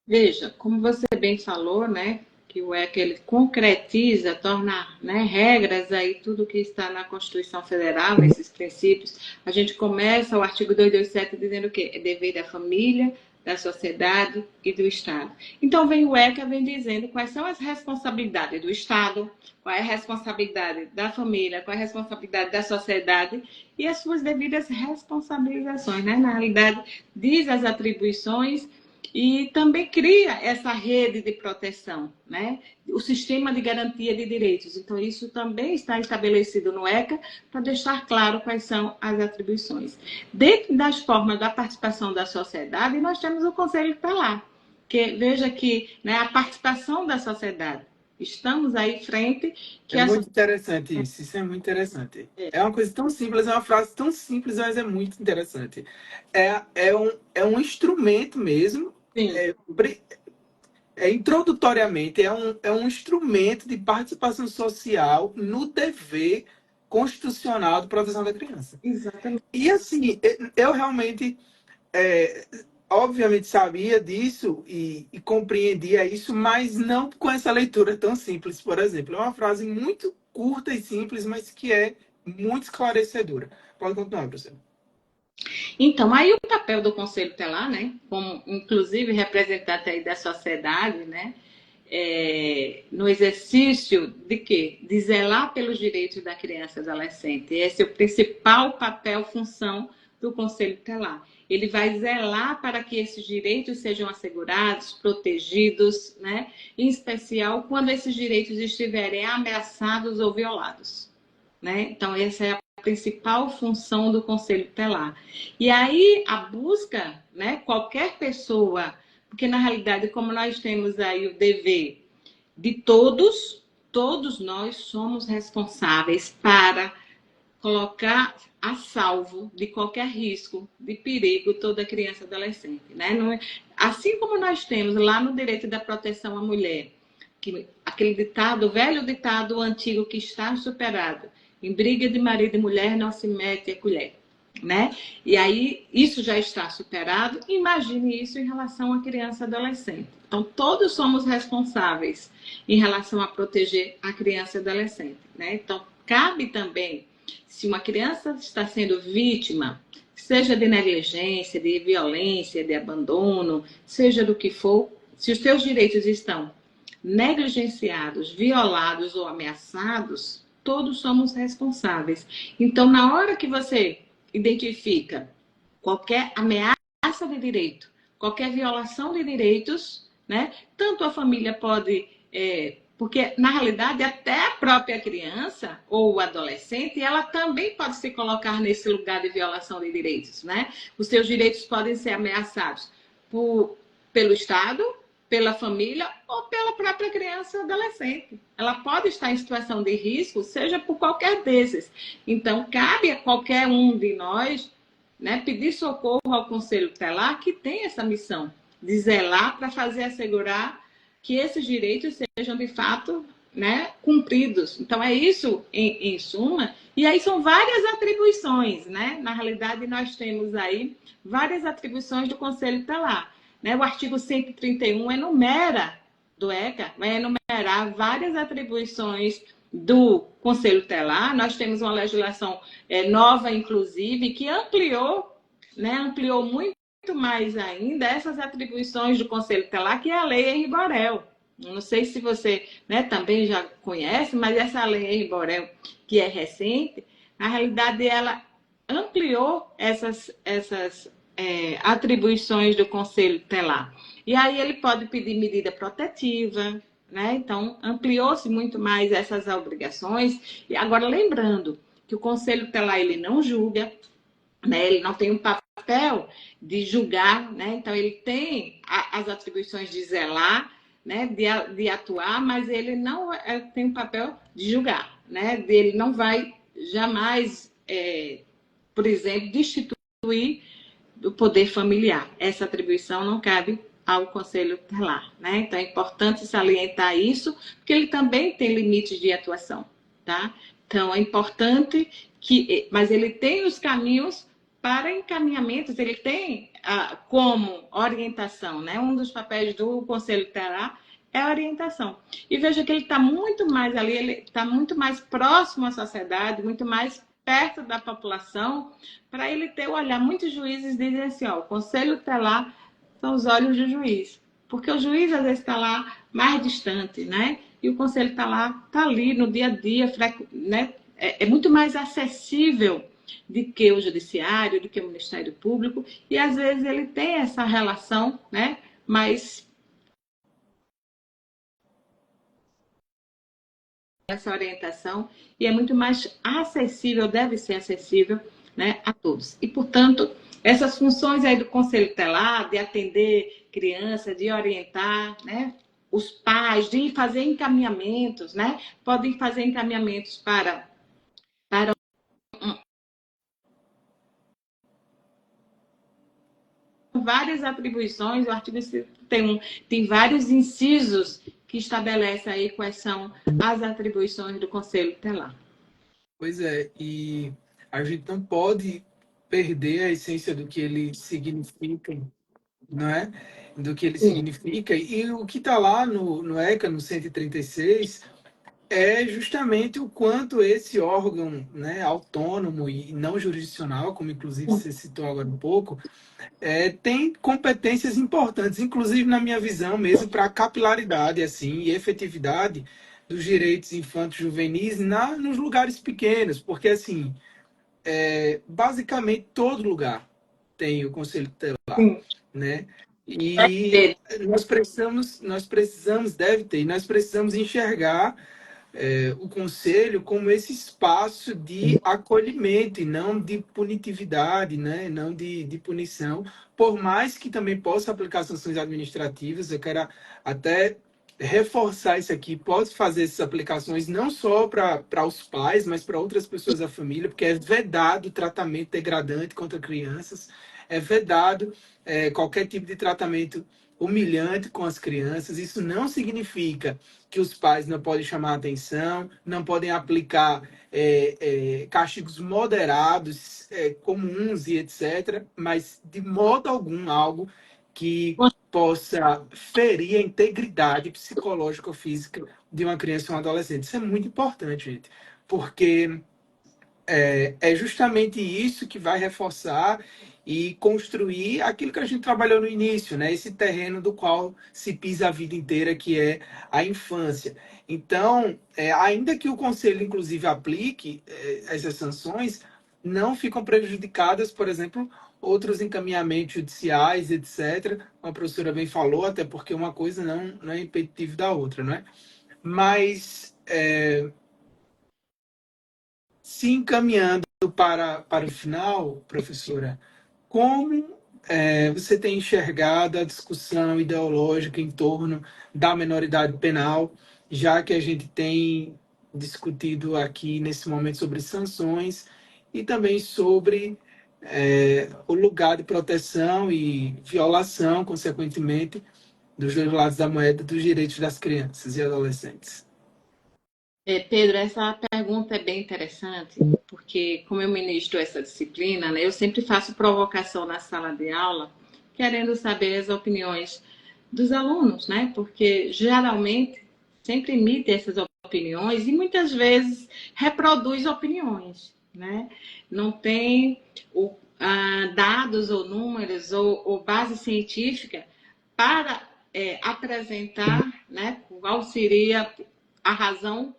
Veja, como você bem falou, né? Que o ECA ele concretiza, torna, né, regras aí tudo que está na Constituição Federal, nesses princípios. A gente começa o artigo 227 dizendo o quê? É dever da família, da sociedade e do Estado. Então, vem o ECA, vem dizendo quais são as responsabilidades do Estado, qual é a responsabilidade da família, qual é a responsabilidade da sociedade e as suas devidas responsabilizações, né? Na realidade, diz as atribuições e também cria essa rede de proteção, né? O sistema de garantia de direitos. Então, isso também está estabelecido no ECA para deixar claro quais são as atribuições. Dentro das formas da participação da sociedade, nós temos o Conselho Tutelar, que veja que, né, a participação da sociedade. Estamos aí frente que É muito interessante isso é muito interessante. É uma coisa tão simples, é uma frase tão simples, mas é muito interessante. É um instrumento mesmo, Sim. introdutoriamente, é um instrumento de participação social no dever constitucional de proteção da criança. Exatamente. E assim, eu realmente, é, obviamente sabia disso e compreendia isso, mas não com essa leitura tão simples, por exemplo. É uma frase muito curta e simples, mas que é muito esclarecedora. Pode continuar, professor. Então, aí o papel do Conselho Tutelar, né, como inclusive representante aí da sociedade, né, no exercício de quê? De zelar pelos direitos da criança e adolescente. Esse é o principal papel, função do Conselho Tutelar. Ele vai zelar para que esses direitos sejam assegurados, protegidos, né, em especial quando esses direitos estiverem ameaçados ou violados, né? Então, essa é a principal função do Conselho Tutelar. E aí, a busca, né, qualquer pessoa, porque na realidade, como nós temos aí o dever de todos nós somos responsáveis para colocar a salvo de qualquer risco, de perigo, toda criança e adolescente, né? Não é... Assim como nós temos lá no direito da proteção à mulher, que aquele ditado, o velho ditado antigo que está superado, em briga de marido e mulher não se mete a colher, né? E aí isso já está superado. Imagine isso em relação à criança e adolescente. Então todos somos responsáveis em relação a proteger a criança e adolescente, né? Então cabe também, se uma criança está sendo vítima, seja de negligência, de violência, de abandono, seja do que for, se os seus direitos estão negligenciados, violados ou ameaçados, todos somos responsáveis. Então, na hora que você identifica qualquer ameaça de direito, qualquer violação de direitos, né? Tanto a família pode, porque na realidade até a própria criança ou o adolescente, ela também pode se colocar nesse lugar de violação de direitos, né? Os seus direitos podem ser ameaçados pelo Estado, pela família ou pela própria criança ou adolescente. Ela pode estar em situação de risco, seja por qualquer desses. Então, cabe a qualquer um de nós, né, pedir socorro ao Conselho Tutelar, que tem essa missão de zelar para fazer assegurar que esses direitos sejam, de fato, né, cumpridos. Então, é isso, em suma. E aí são várias atribuições, né? Na realidade, nós temos aí várias atribuições do Conselho Tutelar. Né? O artigo 131 enumera, do ECA, vai enumerar várias atribuições do Conselho Tutelar. Nós temos uma legislação nova, inclusive, que ampliou, né? Ampliou muito mais ainda essas atribuições do Conselho Tutelar, que é a Lei Henri Borel. Não sei se você, né, também já conhece, mas essa Lei Henri Borel, que é recente, na realidade ela ampliou essas atribuições do Conselho Tutelar. E aí ele pode pedir medida protetiva, né? Então, ampliou-se muito mais essas obrigações. E agora, lembrando que o Conselho Tutelar, ele não julga, né? Ele não tem um papel de julgar, né? Então, ele tem as atribuições de zelar, né? De atuar, mas ele não tem um papel de julgar, né? Ele não vai jamais, por exemplo, destituir do poder familiar. Essa atribuição não cabe ao Conselho Tutelar, né? Então é importante salientar isso, porque ele também tem limites de atuação, tá? Então é importante mas ele tem os caminhos para encaminhamentos, ele tem como orientação, né? Um dos papéis do Conselho Tutelar é a orientação. E veja que ele está muito mais ali, ele está muito mais próximo à sociedade, muito mais perto da população, para ele ter o olhar. Muitos juízes dizem assim, o Conselho Tutelar são os olhos do juiz, porque o juiz às vezes está lá mais distante, né? E o Conselho Tutelar está ali no dia a dia, né? É muito mais acessível do que o Judiciário, do que o Ministério Público, e às vezes ele tem essa relação, né, mas essa orientação e é muito mais acessível, deve ser acessível, né, a todos. E, portanto, essas funções aí do Conselho Tutelar, de atender criança, de orientar, né, os pais, de fazer encaminhamentos, né, podem fazer encaminhamentos para várias atribuições, o artigo tem vários incisos que estabelece aí quais são as atribuições do Conselho Tutelar. Pois é, e a gente não pode perder a essência do que ele significa, não é? Do que ele significa. E o que está lá no ECA, no 136, é justamente o quanto esse órgão, né, autônomo e não jurisdicional, como inclusive você citou agora um pouco, tem competências importantes, inclusive na minha visão mesmo, para a capilaridade assim, e efetividade dos direitos infantos juvenis nos lugares pequenos, porque assim, basicamente todo lugar tem o Conselho Tutelar, né? E deve ter, nós precisamos enxergar o conselho como esse espaço de acolhimento e não de punitividade, né? Não de punição, por mais que também possa aplicar sanções administrativas. Eu quero até reforçar isso aqui, pode fazer essas aplicações não só para os pais, mas para outras pessoas da família, porque é vedado tratamento degradante contra crianças, é vedado qualquer tipo de tratamento humilhante com as crianças. Isso não significa que os pais não podem chamar atenção, não podem aplicar castigos moderados, comuns e etc., mas de modo algum algo que possa ferir a integridade psicológica ou física de uma criança ou um adolescente. Isso é muito importante, gente, porque é justamente isso que vai reforçar e construir aquilo que a gente trabalhou no início, né? Esse terreno do qual se pisa a vida inteira, que é a infância. Então, ainda que o conselho, inclusive, aplique essas sanções, não ficam prejudicadas, por exemplo, outros encaminhamentos judiciais, etc. Como a professora bem falou, até porque uma coisa não é impeditivo da outra, não é? Mas se encaminhando para o final, professora, como você tem enxergado a discussão ideológica em torno da menoridade penal, já que a gente tem discutido aqui nesse momento sobre sanções e também sobre o lugar de proteção e violação, consequentemente, dos dois lados da moeda dos direitos das crianças e adolescentes? Pedro, essa pergunta é bem interessante, porque como eu ministro essa disciplina, né, eu sempre faço provocação na sala de aula, querendo saber as opiniões dos alunos, né? Porque geralmente sempre emite essas opiniões e muitas vezes reproduz opiniões, né? Não tem dados ou números ou base científica para apresentar, né, qual seria a razão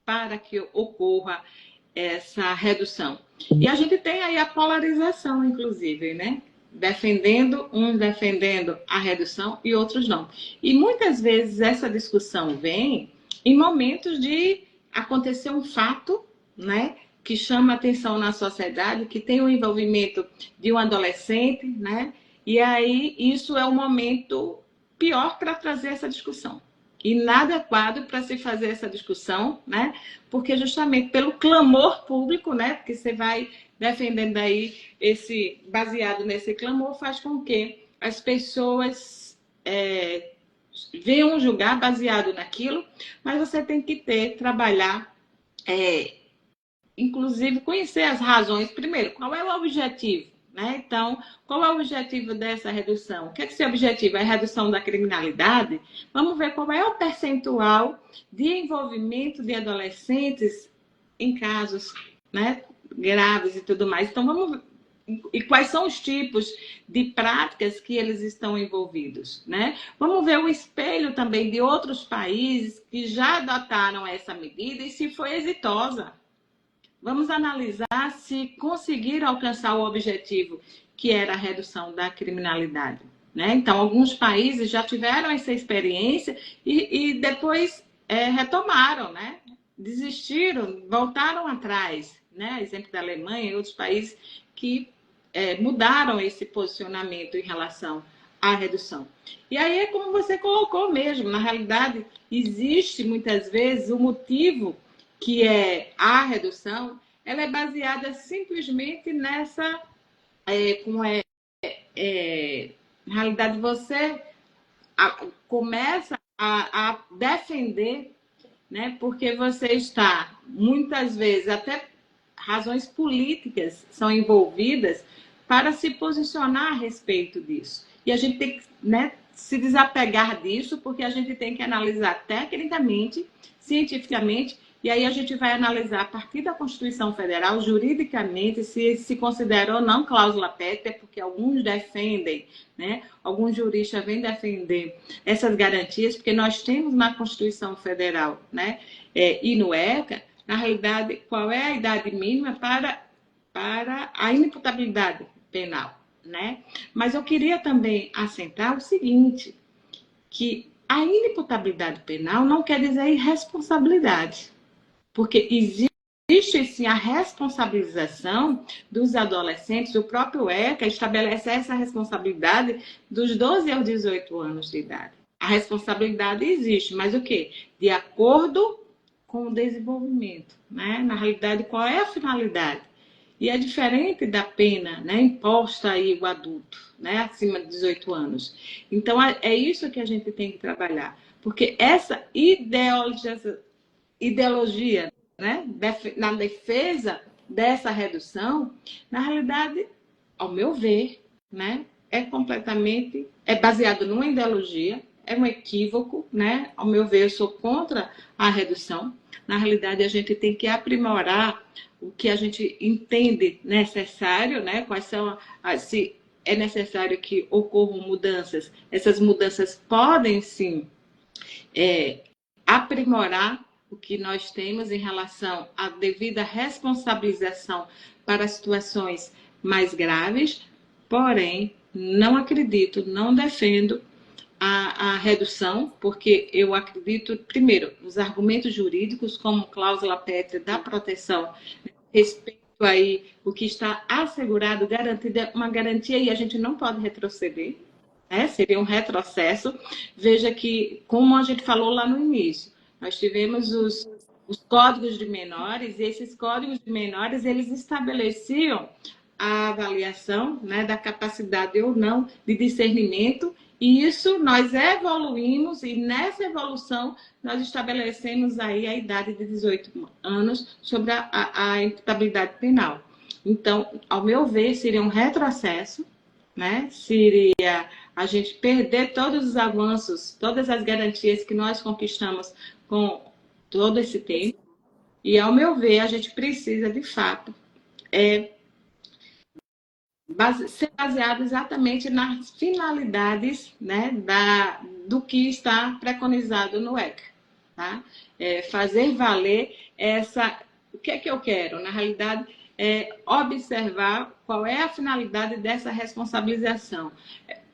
para que ocorra essa redução. E a gente tem aí a polarização, inclusive, né? Uns defendendo a redução e outros não. E muitas vezes essa discussão vem em momentos de acontecer um fato, né, que chama atenção na sociedade, que tem o envolvimento de um adolescente, né? E aí isso é um momento pior para trazer essa discussão. Inadequado para se fazer essa discussão, né? Porque justamente pelo clamor público, né? Porque você vai defendendo aí baseado nesse clamor, faz com que as pessoas venham julgar baseado naquilo, mas você tem que trabalhar, inclusive conhecer as razões. Primeiro, qual é o objetivo? Né? Então, qual é o objetivo dessa redução? O que é que esse objetivo? É a redução da criminalidade? Vamos ver qual é o percentual de envolvimento de adolescentes em casos, né, graves e tudo mais. Então, vamos ver. E quais são os tipos de práticas que eles estão envolvidos, né? Vamos ver o espelho também de outros países que já adotaram essa medida e se foi exitosa. Vamos analisar se conseguiram alcançar o objetivo, que era a redução da criminalidade. né? Então, alguns países já tiveram essa experiência e depois retomaram, né? Desistiram, voltaram atrás, né? Exemplo da Alemanha e outros países que mudaram esse posicionamento em relação à redução. E aí é como você colocou mesmo, na realidade existe muitas vezes o motivo que é a redução, ela é baseada simplesmente nessa, na realidade você começa a defender, né? Porque você está, muitas vezes, até razões políticas são envolvidas para se posicionar a respeito disso. E a gente tem que, né, se desapegar disso, porque a gente tem que analisar tecnicamente, cientificamente, e aí a gente vai analisar a partir da Constituição Federal, juridicamente, se considera ou não cláusula pétrea, porque alguns defendem, né? Alguns juristas vêm defender essas garantias, porque nós temos na Constituição Federal, né? E no ECA, na realidade, qual é a idade mínima para a inimputabilidade penal, né? Mas eu queria também assentar o seguinte, que a inimputabilidade penal não quer dizer irresponsabilidade, porque existe sim a responsabilização dos adolescentes, o próprio ECA estabelece essa responsabilidade dos 12 aos 18 anos de idade. A responsabilidade existe, mas o quê? De acordo com o desenvolvimento, né? Na realidade, qual é a finalidade? E é diferente da pena, né, imposta aí o adulto, né, acima de 18 anos. Então, é isso que a gente tem que trabalhar. Porque essa ideologia, né, na defesa dessa redução, na realidade, ao meu ver, né, é baseado numa ideologia, é um equívoco, né? Ao meu ver, eu sou contra a redução. Na realidade, a gente tem que aprimorar o que a gente entende necessário, né? Quais são, se é necessário que ocorram mudanças, essas mudanças podem sim aprimorar o que nós temos em relação à devida responsabilização para situações mais graves, porém, não acredito, não defendo a redução, porque eu acredito, primeiro, nos argumentos jurídicos, como cláusula pétrea da proteção, respeito aí o que está assegurado, garantida, uma garantia e a gente não pode retroceder, né? Seria um retrocesso. Veja que, como a gente falou lá no início, nós tivemos os códigos de menores, e esses códigos de menores, eles estabeleciam a avaliação, né, da capacidade ou não de discernimento, e isso nós evoluímos, e nessa evolução nós estabelecemos aí a idade de 18 anos sobre a imputabilidade penal. Então, ao meu ver, seria um retrocesso, né? Seria a gente perder todos os avanços, todas as garantias que nós conquistamos com todo esse tempo. E, ao meu ver, a gente precisa, de fato, ser baseado exatamente nas finalidades, né, do que está preconizado no ECA. Tá? Fazer valer essa... O que é que eu quero? Na realidade, observar qual é a finalidade dessa responsabilização.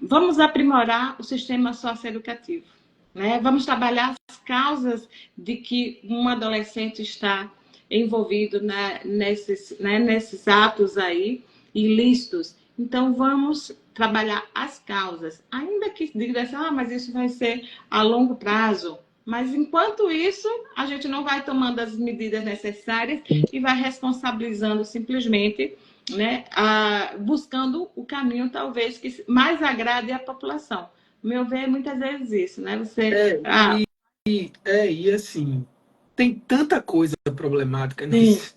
Vamos aprimorar o sistema socioeducativo, né? Vamos trabalhar as causas de que um adolescente está envolvido nesses atos aí ilícitos. Então, vamos trabalhar as causas. Ainda que diga assim, mas isso vai ser a longo prazo. Mas, enquanto isso, a gente não vai tomando as medidas necessárias e vai responsabilizando simplesmente, né, buscando o caminho, talvez, que mais agrade a população. Meu ver, muitas vezes isso, né? E assim, tem tanta coisa problemática nisso.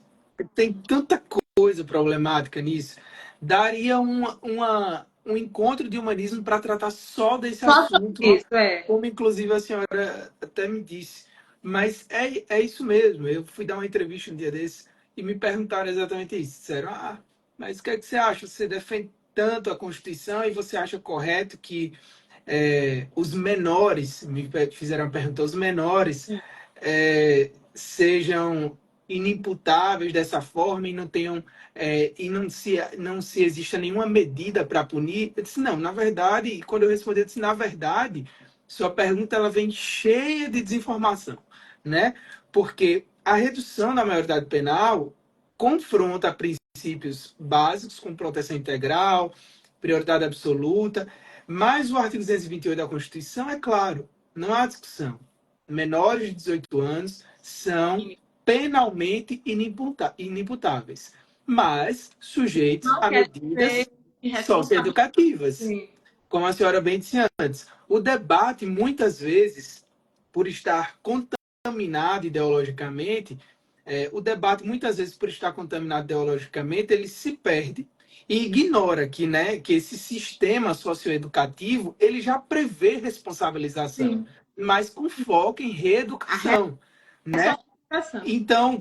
Tem tanta coisa problemática nisso. Daria um encontro de humanismo para tratar só desse assunto, isso, como inclusive a senhora até me disse. Mas é isso mesmo. Eu fui dar uma entrevista um dia desse e me perguntaram exatamente isso. Disseram, mas o que é que você acha? Você defende tanto a Constituição e você acha correto que os menores, me fizeram a pergunta, os menores sejam inimputáveis dessa forma e não tenham e não se exista nenhuma medida para punir? Eu disse, não, na verdade, e quando eu respondi, eu disse, na verdade, sua pergunta ela vem cheia de desinformação, né? Porque a redução da maioridade penal confronta princípios básicos como proteção integral, prioridade absoluta, mas o artigo 228 da Constituição é claro, não há discussão. Menores de 18 anos são penalmente inimputáveis, mas sujeitos Não a quer medidas ser irresponsável. socioeducativas. Sim, Como a senhora bem disse antes, o debate, muitas vezes, por estar contaminado ideologicamente, o debate, muitas vezes, por estar contaminado ideologicamente, ele se perde e ignora que, né, que esse sistema socioeducativo ele já prevê responsabilização, sim. mas com foco em reeducação, Essa né? situação. Então,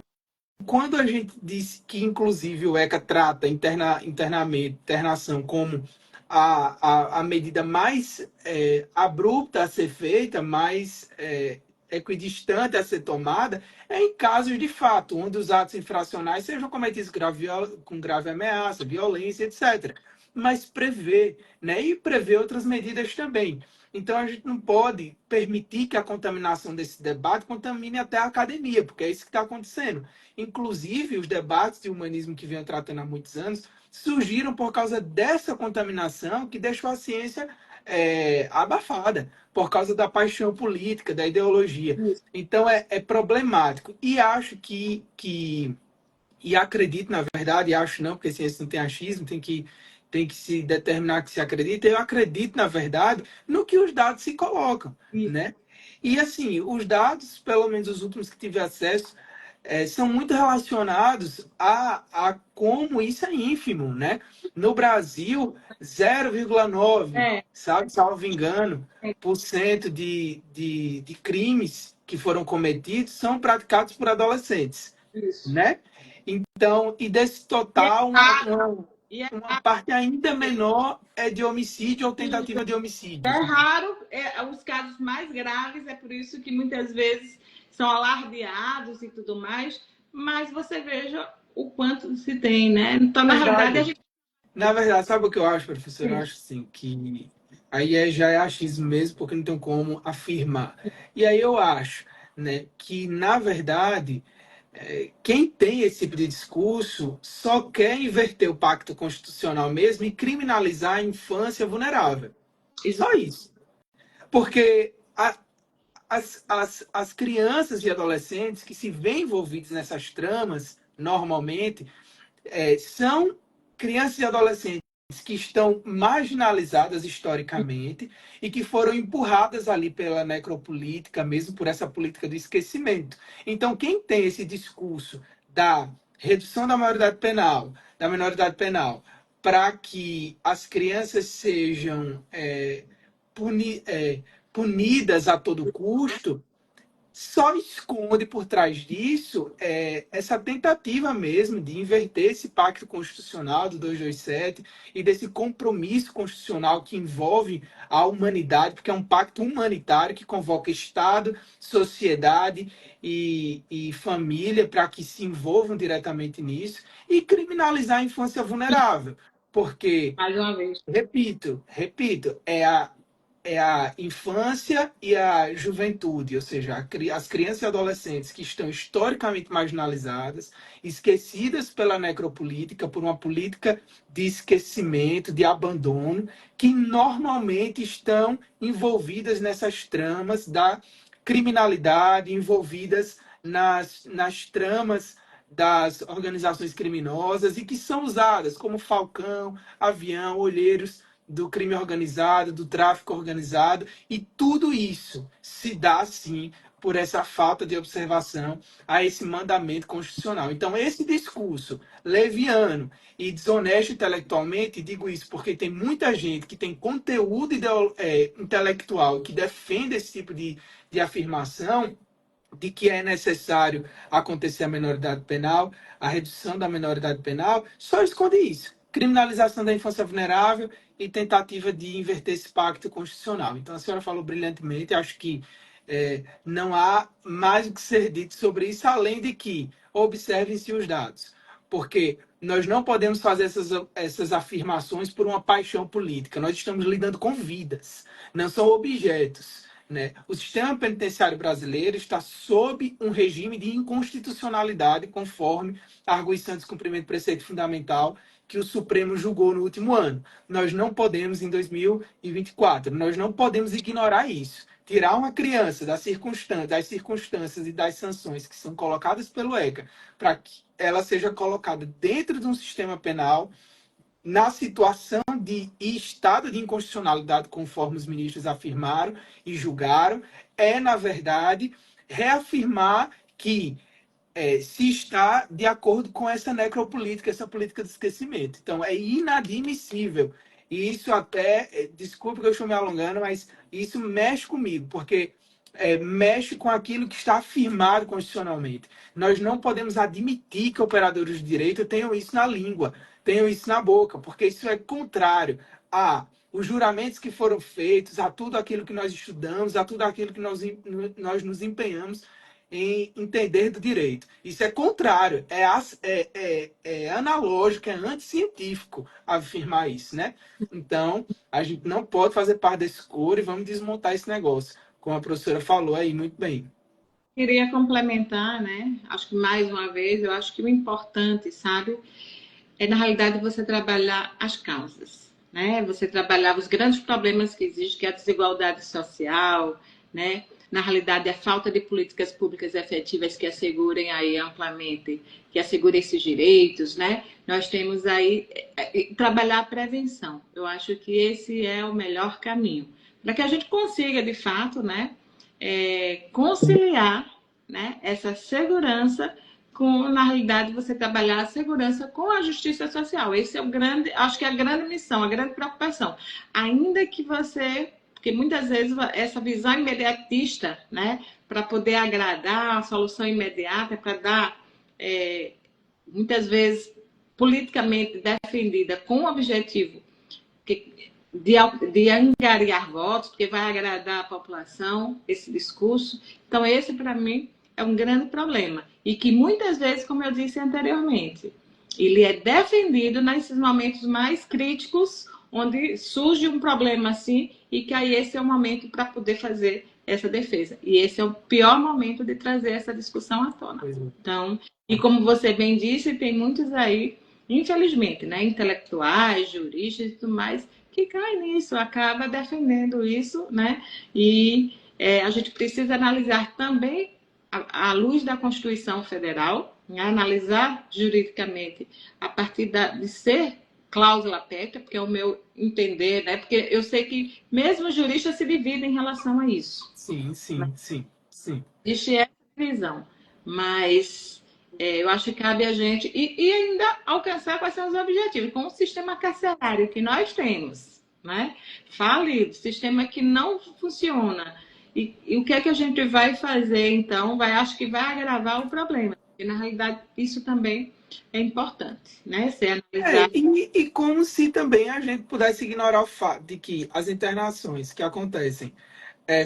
quando a gente diz que, inclusive, o ECA trata internação como a medida mais abrupta a ser feita, mais equidistante a ser tomada, é em casos de fato, onde os atos infracionais sejam cometidos com grave ameaça, violência, etc. Mas prevê, né? E prevê outras medidas também. Então, a gente não pode permitir que a contaminação desse debate contamine até a academia, porque é isso que está acontecendo. Inclusive, os debates de humanismo que venho tratando há muitos anos surgiram por causa dessa contaminação que deixou a ciência abafada, por causa da paixão política, da ideologia. Isso. Então, é problemático. E acho e acredito, na verdade, acho não, porque ciência não tem achismo, tem que se determinar que se acredita. Eu acredito, na verdade, no que os dados se colocam, Isso. né? E, assim, os dados, pelo menos os últimos que tive acesso, são muito relacionados a como isso é ínfimo, né? No Brasil, 0,9, É, sabe, salvo engano, é por cento de crimes que foram cometidos são praticados por adolescentes, isso. né? Então, e desse E é total, raro, e é uma parte ainda raro, menor é de homicídio ou e tentativa de é homicídio. raro, os casos mais graves, é por isso que muitas vezes são alardeados e tudo mais, mas você veja o quanto se tem, né? Então, na realidade, a Verdade. gente. Na verdade, sabe o que eu acho, professor? Eu Sim, acho assim, que aí já é achismo mesmo, porque não tem como afirmar. E aí eu acho, né, que, na verdade, quem tem esse tipo de discurso só quer inverter o pacto constitucional mesmo e criminalizar a infância vulnerável. isso. Só isso. Porque as crianças e adolescentes que se veem envolvidos nessas tramas, normalmente, são crianças e adolescentes que estão marginalizadas historicamente e que foram empurradas ali pela necropolítica, mesmo por essa política do esquecimento. Então, quem tem esse discurso da redução da maioridade penal, da minoridade penal, para que as crianças sejam punidas a todo custo, só esconde por trás disso essa tentativa mesmo de inverter esse pacto constitucional do 227 e desse compromisso constitucional que envolve a humanidade, porque é um pacto humanitário que convoca Estado, sociedade e família para que se envolvam diretamente nisso e criminalizar a infância vulnerável. Porque, Mais uma vez. repito, é a infância e a juventude, ou seja, as crianças e adolescentes que estão historicamente marginalizadas, esquecidas pela necropolítica, por uma política de esquecimento, de abandono, que normalmente estão envolvidas nessas tramas da criminalidade, envolvidas nas tramas das organizações criminosas e que são usadas como Falcão, Avião, Olheiros do crime organizado, do tráfico organizado, e tudo isso se dá, sim, por essa falta de observação a esse mandamento constitucional. Então, esse discurso leviano e desonesto intelectualmente, digo isso porque tem muita gente que tem conteúdo intelectual que defende esse tipo de afirmação, de que é necessário acontecer a minoridade penal, a redução da minoridade penal, só esconde isso. Criminalização da infância vulnerável e tentativa de inverter esse pacto constitucional. Então, a senhora falou brilhantemente, acho que Não há mais o que ser dito sobre isso, além de que observem-se os dados. Porque nós não podemos fazer essas afirmações por uma paixão política. Nós estamos lidando com vidas, não são objetos. Né? O sistema penitenciário brasileiro está sob um regime de inconstitucionalidade, conforme a arguição de descumprimento de preceito fundamental que o Supremo julgou no último ano. Nós não podemos, em 2024, nós não podemos ignorar isso. Tirar uma criança das circunstâncias e das sanções que são colocadas pelo ECA para que ela seja colocada dentro de um sistema penal na situação de estado de inconstitucionalidade, conforme os ministros afirmaram e julgaram, na verdade, reafirmar que se está de acordo com essa necropolítica, essa política de esquecimento. Então, é inadmissível. E isso até, desculpe que eu estou me alongando, mas isso mexe comigo, porque mexe com aquilo que está afirmado constitucionalmente. Nós não podemos admitir que operadores de direito tenham isso na língua, tenham isso na boca, porque isso é contrário a os juramentos que foram feitos, a tudo aquilo que nós estudamos, a tudo aquilo que nós nos empenhamos em entender do direito. Isso é contrário, é analógico, é anticientífico afirmar isso, né? Então, a gente não pode fazer parte desse coro e vamos desmontar esse negócio, como a professora falou aí muito bem. Queria complementar, né? Acho que mais uma vez, eu acho que o importante, sabe, na realidade você trabalhar as causas, né? Você trabalhar os grandes problemas que existem, que é a desigualdade social, né? Na realidade, a falta de políticas públicas efetivas que assegurem aí amplamente, que assegurem esses direitos, né? Nós temos aí trabalhar a prevenção. Eu acho que esse é o melhor caminho para que a gente consiga, de fato, né, conciliar, né, essa segurança com, na realidade, você trabalhar a segurança com a justiça social. Esse é o grande, acho que é a grande missão, a grande preocupação. Ainda que você, porque muitas vezes essa visão imediatista, né, para poder agradar a solução imediata, para dar, muitas vezes, politicamente defendida com o objetivo de angariar votos, porque vai agradar a população, esse discurso. Então, esse, para mim, é um grande problema. E que, muitas vezes, como eu disse anteriormente, ele é defendido nesses momentos mais críticos, onde surge um problema assim, e que aí esse é o momento para poder fazer essa defesa. E esse é o pior momento de trazer essa discussão à tona. Então, e como você bem disse, tem muitos aí, infelizmente, né, intelectuais, juristas e tudo mais, que cai nisso, acaba defendendo isso, né? E a gente precisa analisar também, à luz da Constituição Federal, né? Analisar juridicamente a partir de ser cláusula pétrea, porque é o meu entender, né? Porque eu sei que mesmo os juristas se dividem em relação a isso. Sim. Existe essa visão, mas eu acho que cabe a gente e ainda alcançar quais são os objetivos com o sistema carcerário que nós temos, né? Falido, sistema que não funciona. E o que é que a gente vai fazer, então? Acho que vai agravar o problema. E, na realidade, isso também é importante, né? Ser analisado. E como se também a gente pudesse ignorar o fato de que as internações que acontecem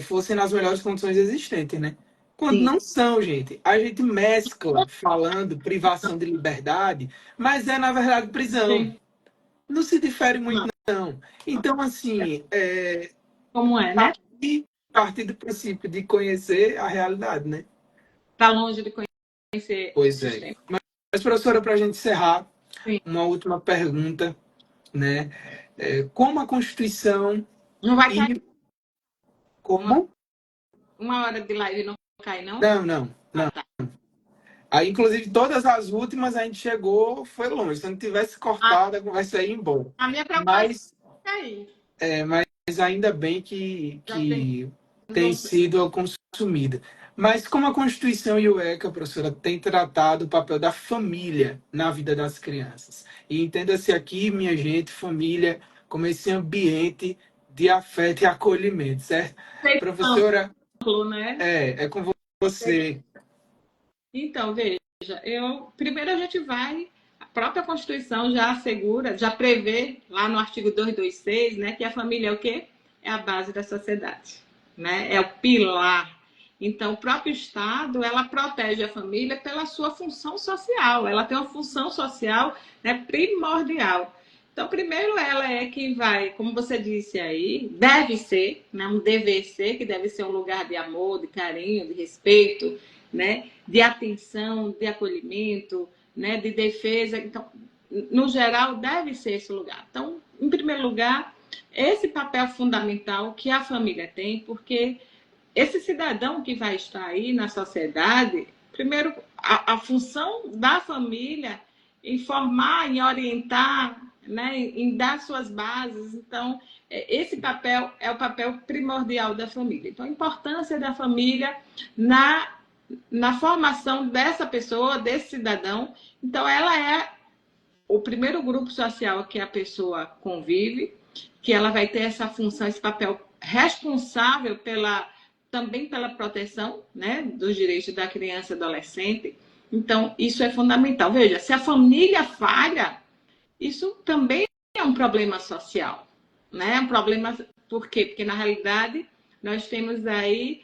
fossem nas melhores condições existentes, né? Quando não são, gente. A gente mescla falando privação de liberdade, mas na verdade, prisão. Sim. Não se difere muito, não. Então, assim, como é, né? Partir do princípio de conhecer a realidade, né? Está longe de conhecer. Pois é. Mas, professora, para a gente encerrar, sim, uma última pergunta, né? Como a Constituição... Não vai cair. Como? Uma hora de live não cai, não? Não. Tá. Aí, inclusive, todas as últimas a gente chegou, foi longe. Se não tivesse cortado, a conversa ia embora. A minha preocupação mas ainda bem que tem sido consumida. Mas como a Constituição e o ECA, professora, têm tratado o papel da família na vida das crianças? E entenda-se aqui, minha gente, família como esse ambiente de afeto e acolhimento, certo? Professora, né? É com você. Então, veja, primeiro a gente vai, a própria Constituição já assegura, já prevê lá no artigo 226, né, que a família é o quê? É a base da sociedade, né? É o pilar, Então, o próprio Estado, ela protege a família pela sua função social. Ela tem uma função social, né, primordial. Então, primeiro, ela é quem vai, como você disse aí, deve ser, né, um dever ser, que deve ser um lugar de amor, de carinho, de respeito, né, de atenção, de acolhimento, né, de defesa. Então, no geral, deve ser esse lugar. Então, em primeiro lugar, esse papel fundamental que a família tem, porque esse cidadão que vai estar aí na sociedade, primeiro, a função da família em formar, em orientar, né, em dar suas bases. Então, esse papel é o papel primordial da família. Então, a importância da família na formação dessa pessoa, desse cidadão. Então, ela é o primeiro grupo social que a pessoa convive, que ela vai ter essa função, esse papel responsável também pela proteção, né, dos direitos da criança e adolescente. Então, isso é fundamental. Veja, se a família falha, isso também é um problema social, né? Um problema, por quê? Porque, na realidade, nós temos aí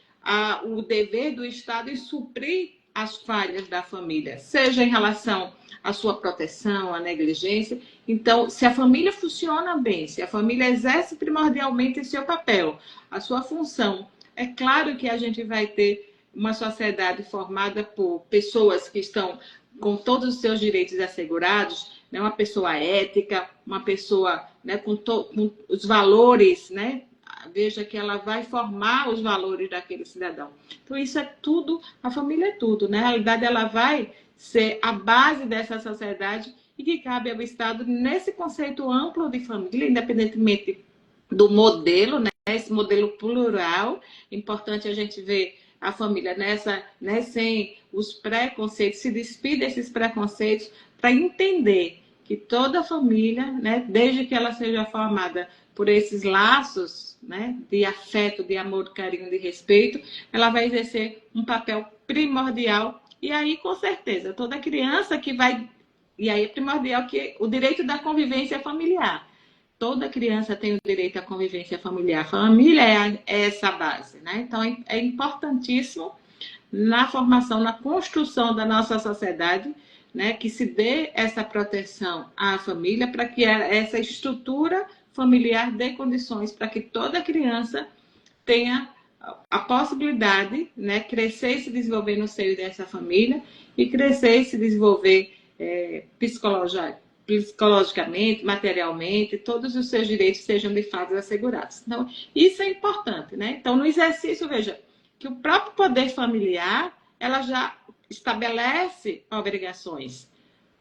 o dever do Estado em suprir as falhas da família, seja em relação à sua proteção, à negligência. Então, se a família funciona bem, se a família exerce primordialmente seu papel, a sua função, é claro que a gente vai ter uma sociedade formada por pessoas que estão com todos os seus direitos assegurados, né? Uma pessoa ética, uma pessoa, né, com os valores, né? Veja que ela vai formar os valores daquele cidadão. Então, isso é tudo, a família é tudo, né? Na realidade, ela vai ser a base dessa sociedade e que cabe ao Estado nesse conceito amplo de família, independentemente do modelo, né? Esse modelo plural. Importante a gente ver a família nessa, né, sem os preconceitos, se despir desses preconceitos para entender que toda família, né, desde que ela seja formada por esses laços, né, de afeto, de amor, carinho, de respeito, ela vai exercer um papel primordial. E aí, com certeza, toda criança que vai... E aí é primordial que o direito da convivência familiar. Toda criança tem o direito à convivência familiar. A família é essa base, né? Então, é importantíssimo na formação, na construção da nossa sociedade, né, que se dê essa proteção à família para que essa estrutura familiar dê condições para que toda criança tenha a possibilidade, né, crescer e se desenvolver no seio dessa família e crescer e se desenvolver psicologicamente, materialmente, todos os seus direitos sejam de fato assegurados. Então, isso é importante, né? Então, no exercício, veja, que o próprio poder familiar, ela já estabelece obrigações,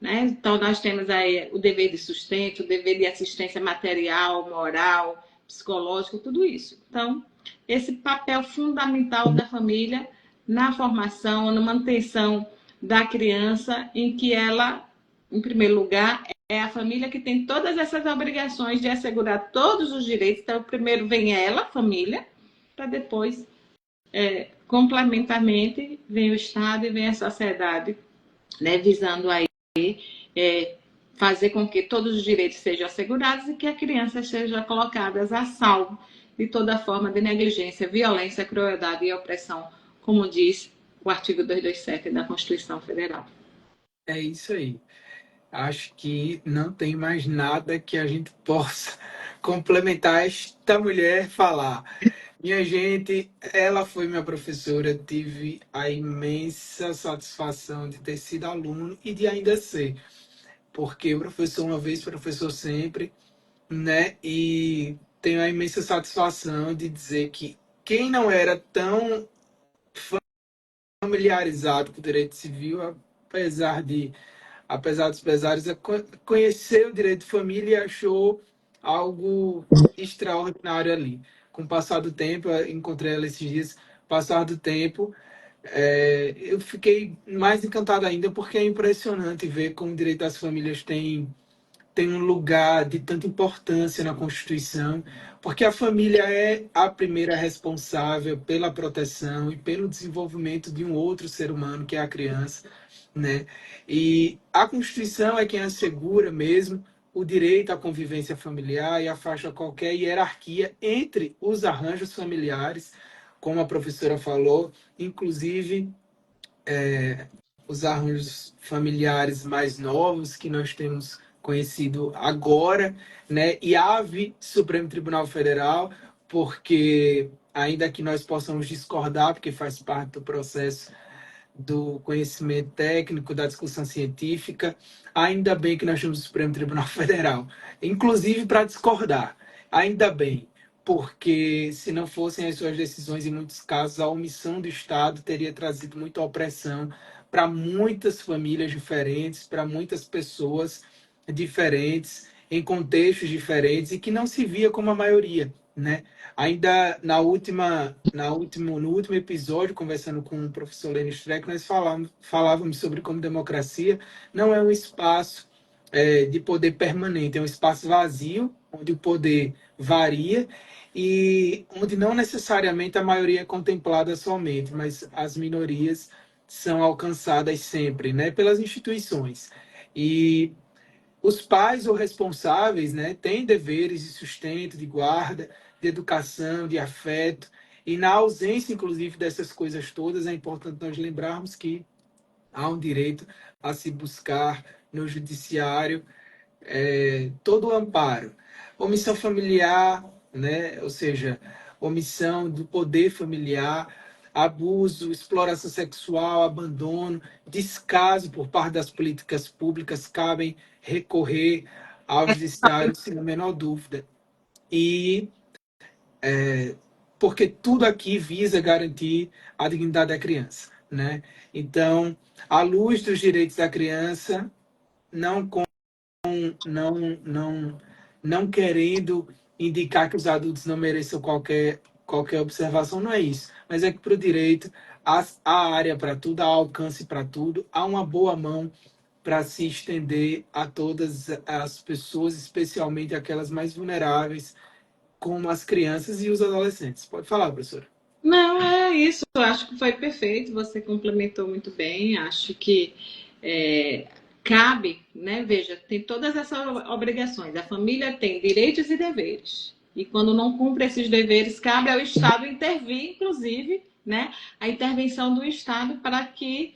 né? Então, nós temos aí o dever de sustento, o dever de assistência material, moral, psicológico, tudo isso. Então, esse papel fundamental da família na formação, na manutenção da criança, em que ela, em primeiro lugar, é a família que tem todas essas obrigações de assegurar todos os direitos. Então, primeiro vem ela, família, para depois, complementarmente, vem o Estado e vem a sociedade, né, visando aí fazer com que todos os direitos sejam assegurados e que a criança seja colocada a salvo de toda forma de negligência, violência, crueldade e opressão, como diz o artigo 227 da Constituição Federal. É isso aí. Acho que não tem mais nada que a gente possa complementar esta mulher falar. Minha gente, ela foi minha professora, tive a imensa satisfação de ter sido aluno e de ainda ser, porque professor uma vez, professor sempre, né? E tenho a imensa satisfação de dizer que quem não era tão familiarizado com o direito civil, apesar dos pesares, conheceu o direito de família e achou algo extraordinário ali. Com o passar do tempo, eu encontrei ela esses dias, passar do tempo, eu fiquei mais encantado ainda, porque é impressionante ver como o direito das famílias tem um lugar de tanta importância na Constituição, porque a família é a primeira responsável pela proteção e pelo desenvolvimento de um outro ser humano, que é a criança, né? E a Constituição é quem assegura mesmo o direito à convivência familiar e afasta qualquer hierarquia entre os arranjos familiares, como a professora falou, inclusive os arranjos familiares mais novos que nós temos conhecido agora, né? E AVE, Supremo Tribunal Federal, porque ainda que nós possamos discordar, porque faz parte do processo do conhecimento técnico, da discussão científica, ainda bem que nós temos o Supremo Tribunal Federal, inclusive para discordar, ainda bem, porque se não fossem as suas decisões, em muitos casos, a omissão do Estado teria trazido muita opressão para muitas famílias diferentes, para muitas pessoas diferentes, em contextos diferentes, e que não se via como a maioria, né? Ainda no último episódio, conversando com o professor Lênin Streck, nós falávamos sobre como democracia não é um espaço de poder permanente, é um espaço vazio, onde o poder varia e onde não necessariamente a maioria é contemplada somente, mas as minorias são alcançadas sempre, né, pelas instituições. E os pais ou responsáveis, né, têm deveres de sustento, de guarda, de educação, de afeto. E na ausência, inclusive, dessas coisas todas, é importante nós lembrarmos que há um direito a se buscar no judiciário todo o amparo. Omissão familiar, né, ou seja, omissão do poder familiar, abuso, exploração sexual, abandono, descaso por parte das políticas públicas, cabem recorrer ao judiciário sem a menor dúvida. E porque tudo aqui visa garantir a dignidade da criança, né? Então, à luz dos direitos da criança, não não não querendo indicar que os adultos não mereçam qualquer observação, não é isso. Mas é que para o direito há área para tudo, há alcance para tudo, há uma boa mão para se estender a todas as pessoas, especialmente aquelas mais vulneráveis, como as crianças e os adolescentes. Pode falar, professora. Não, é isso. Eu acho que foi perfeito. Você complementou muito bem. Acho que é, cabe, né? Veja, tem todas essas obrigações. A família tem direitos e deveres. E quando não cumpre esses deveres, cabe ao Estado intervir, inclusive, né? A intervenção do Estado para que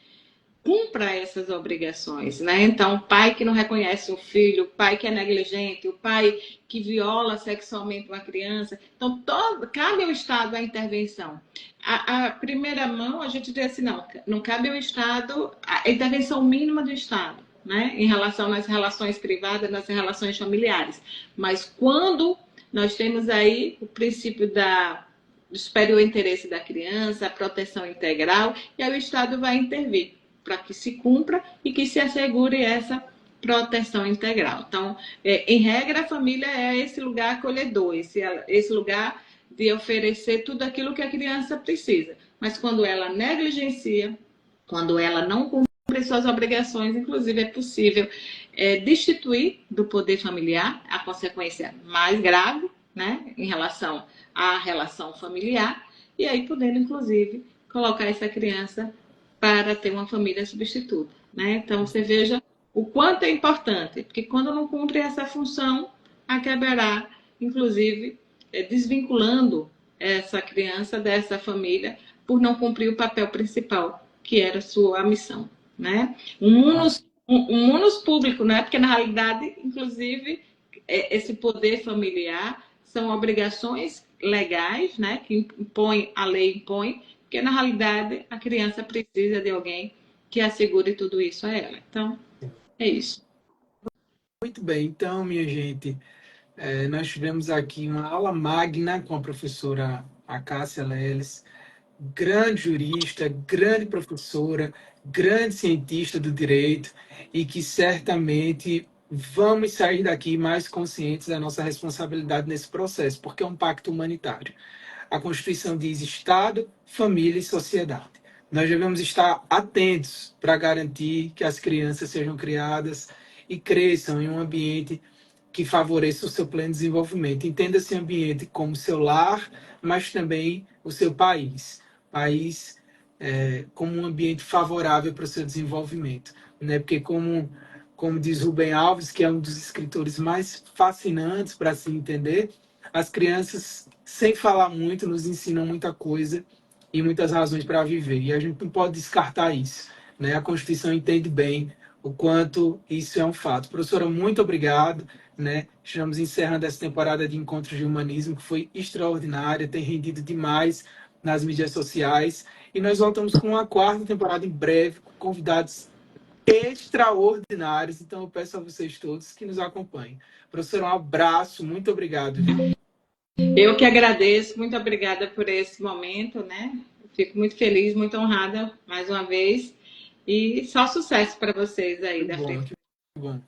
cumpra essas obrigações, né? Então, o pai que não reconhece o filho, o pai que é negligente, o pai que viola sexualmente uma criança. Então, cabe ao Estado a intervenção. A primeira mão, a gente diz assim, não cabe ao Estado a intervenção mínima do Estado, né? Em relação às relações privadas, nas relações familiares. Mas quando nós temos aí o princípio do superior interesse da criança, a proteção integral, e aí o Estado vai intervir para que se cumpra e que se assegure essa proteção integral. Então, em regra, a família é esse lugar acolhedor, esse lugar de oferecer tudo aquilo que a criança precisa. Mas quando ela negligencia, quando ela não cumpre suas obrigações, inclusive é possível destituir do poder familiar, a consequência mais grave, né, em relação à relação familiar, e aí podendo, inclusive, colocar essa criança para ter uma família substituta, né? Então você veja o quanto é importante, porque quando não cumpre essa função, acabará, inclusive, desvinculando essa criança dessa família por não cumprir o papel principal, que era sua missão, né? Um munus público, né? Porque na realidade, inclusive, esse poder familiar são obrigações legais, né? Que a lei impõe, porque na realidade a criança precisa de alguém que assegure tudo isso a ela. Então, é isso. Muito bem, então, minha gente, nós tivemos aqui uma aula magna com a professora Acácia Leles, grande jurista, grande professora, grande cientista do direito, e que certamente vamos sair daqui mais conscientes da nossa responsabilidade nesse processo, porque é um pacto humanitário. A Constituição diz Estado, família e sociedade. Nós devemos estar atentos para garantir que as crianças sejam criadas e cresçam em um ambiente que favoreça o seu pleno desenvolvimento. Entenda esse ambiente como seu lar, mas também o seu país. País como um ambiente favorável para o seu desenvolvimento. Né? Porque, como diz Rubem Alves, que é um dos escritores mais fascinantes para se entender, as crianças, sem falar muito, nos ensinam muita coisa e muitas razões para viver. E a gente não pode descartar isso, né? A Constituição entende bem o quanto isso é um fato. Professora, muito obrigado, né? Estamos encerrando essa temporada de Encontros de Humanismo, que foi extraordinária, tem rendido demais nas mídias sociais. E nós voltamos com uma quarta temporada em breve, com convidados extraordinários. Então, eu peço a vocês todos que nos acompanhem. Professor, um abraço, muito obrigado. Eu que agradeço, muito obrigada por esse momento, né? Fico muito feliz, muito honrada mais uma vez. E só sucesso para vocês aí Que da bom, frente. que bom.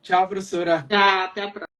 Tchau, professora. Tá, até a próxima.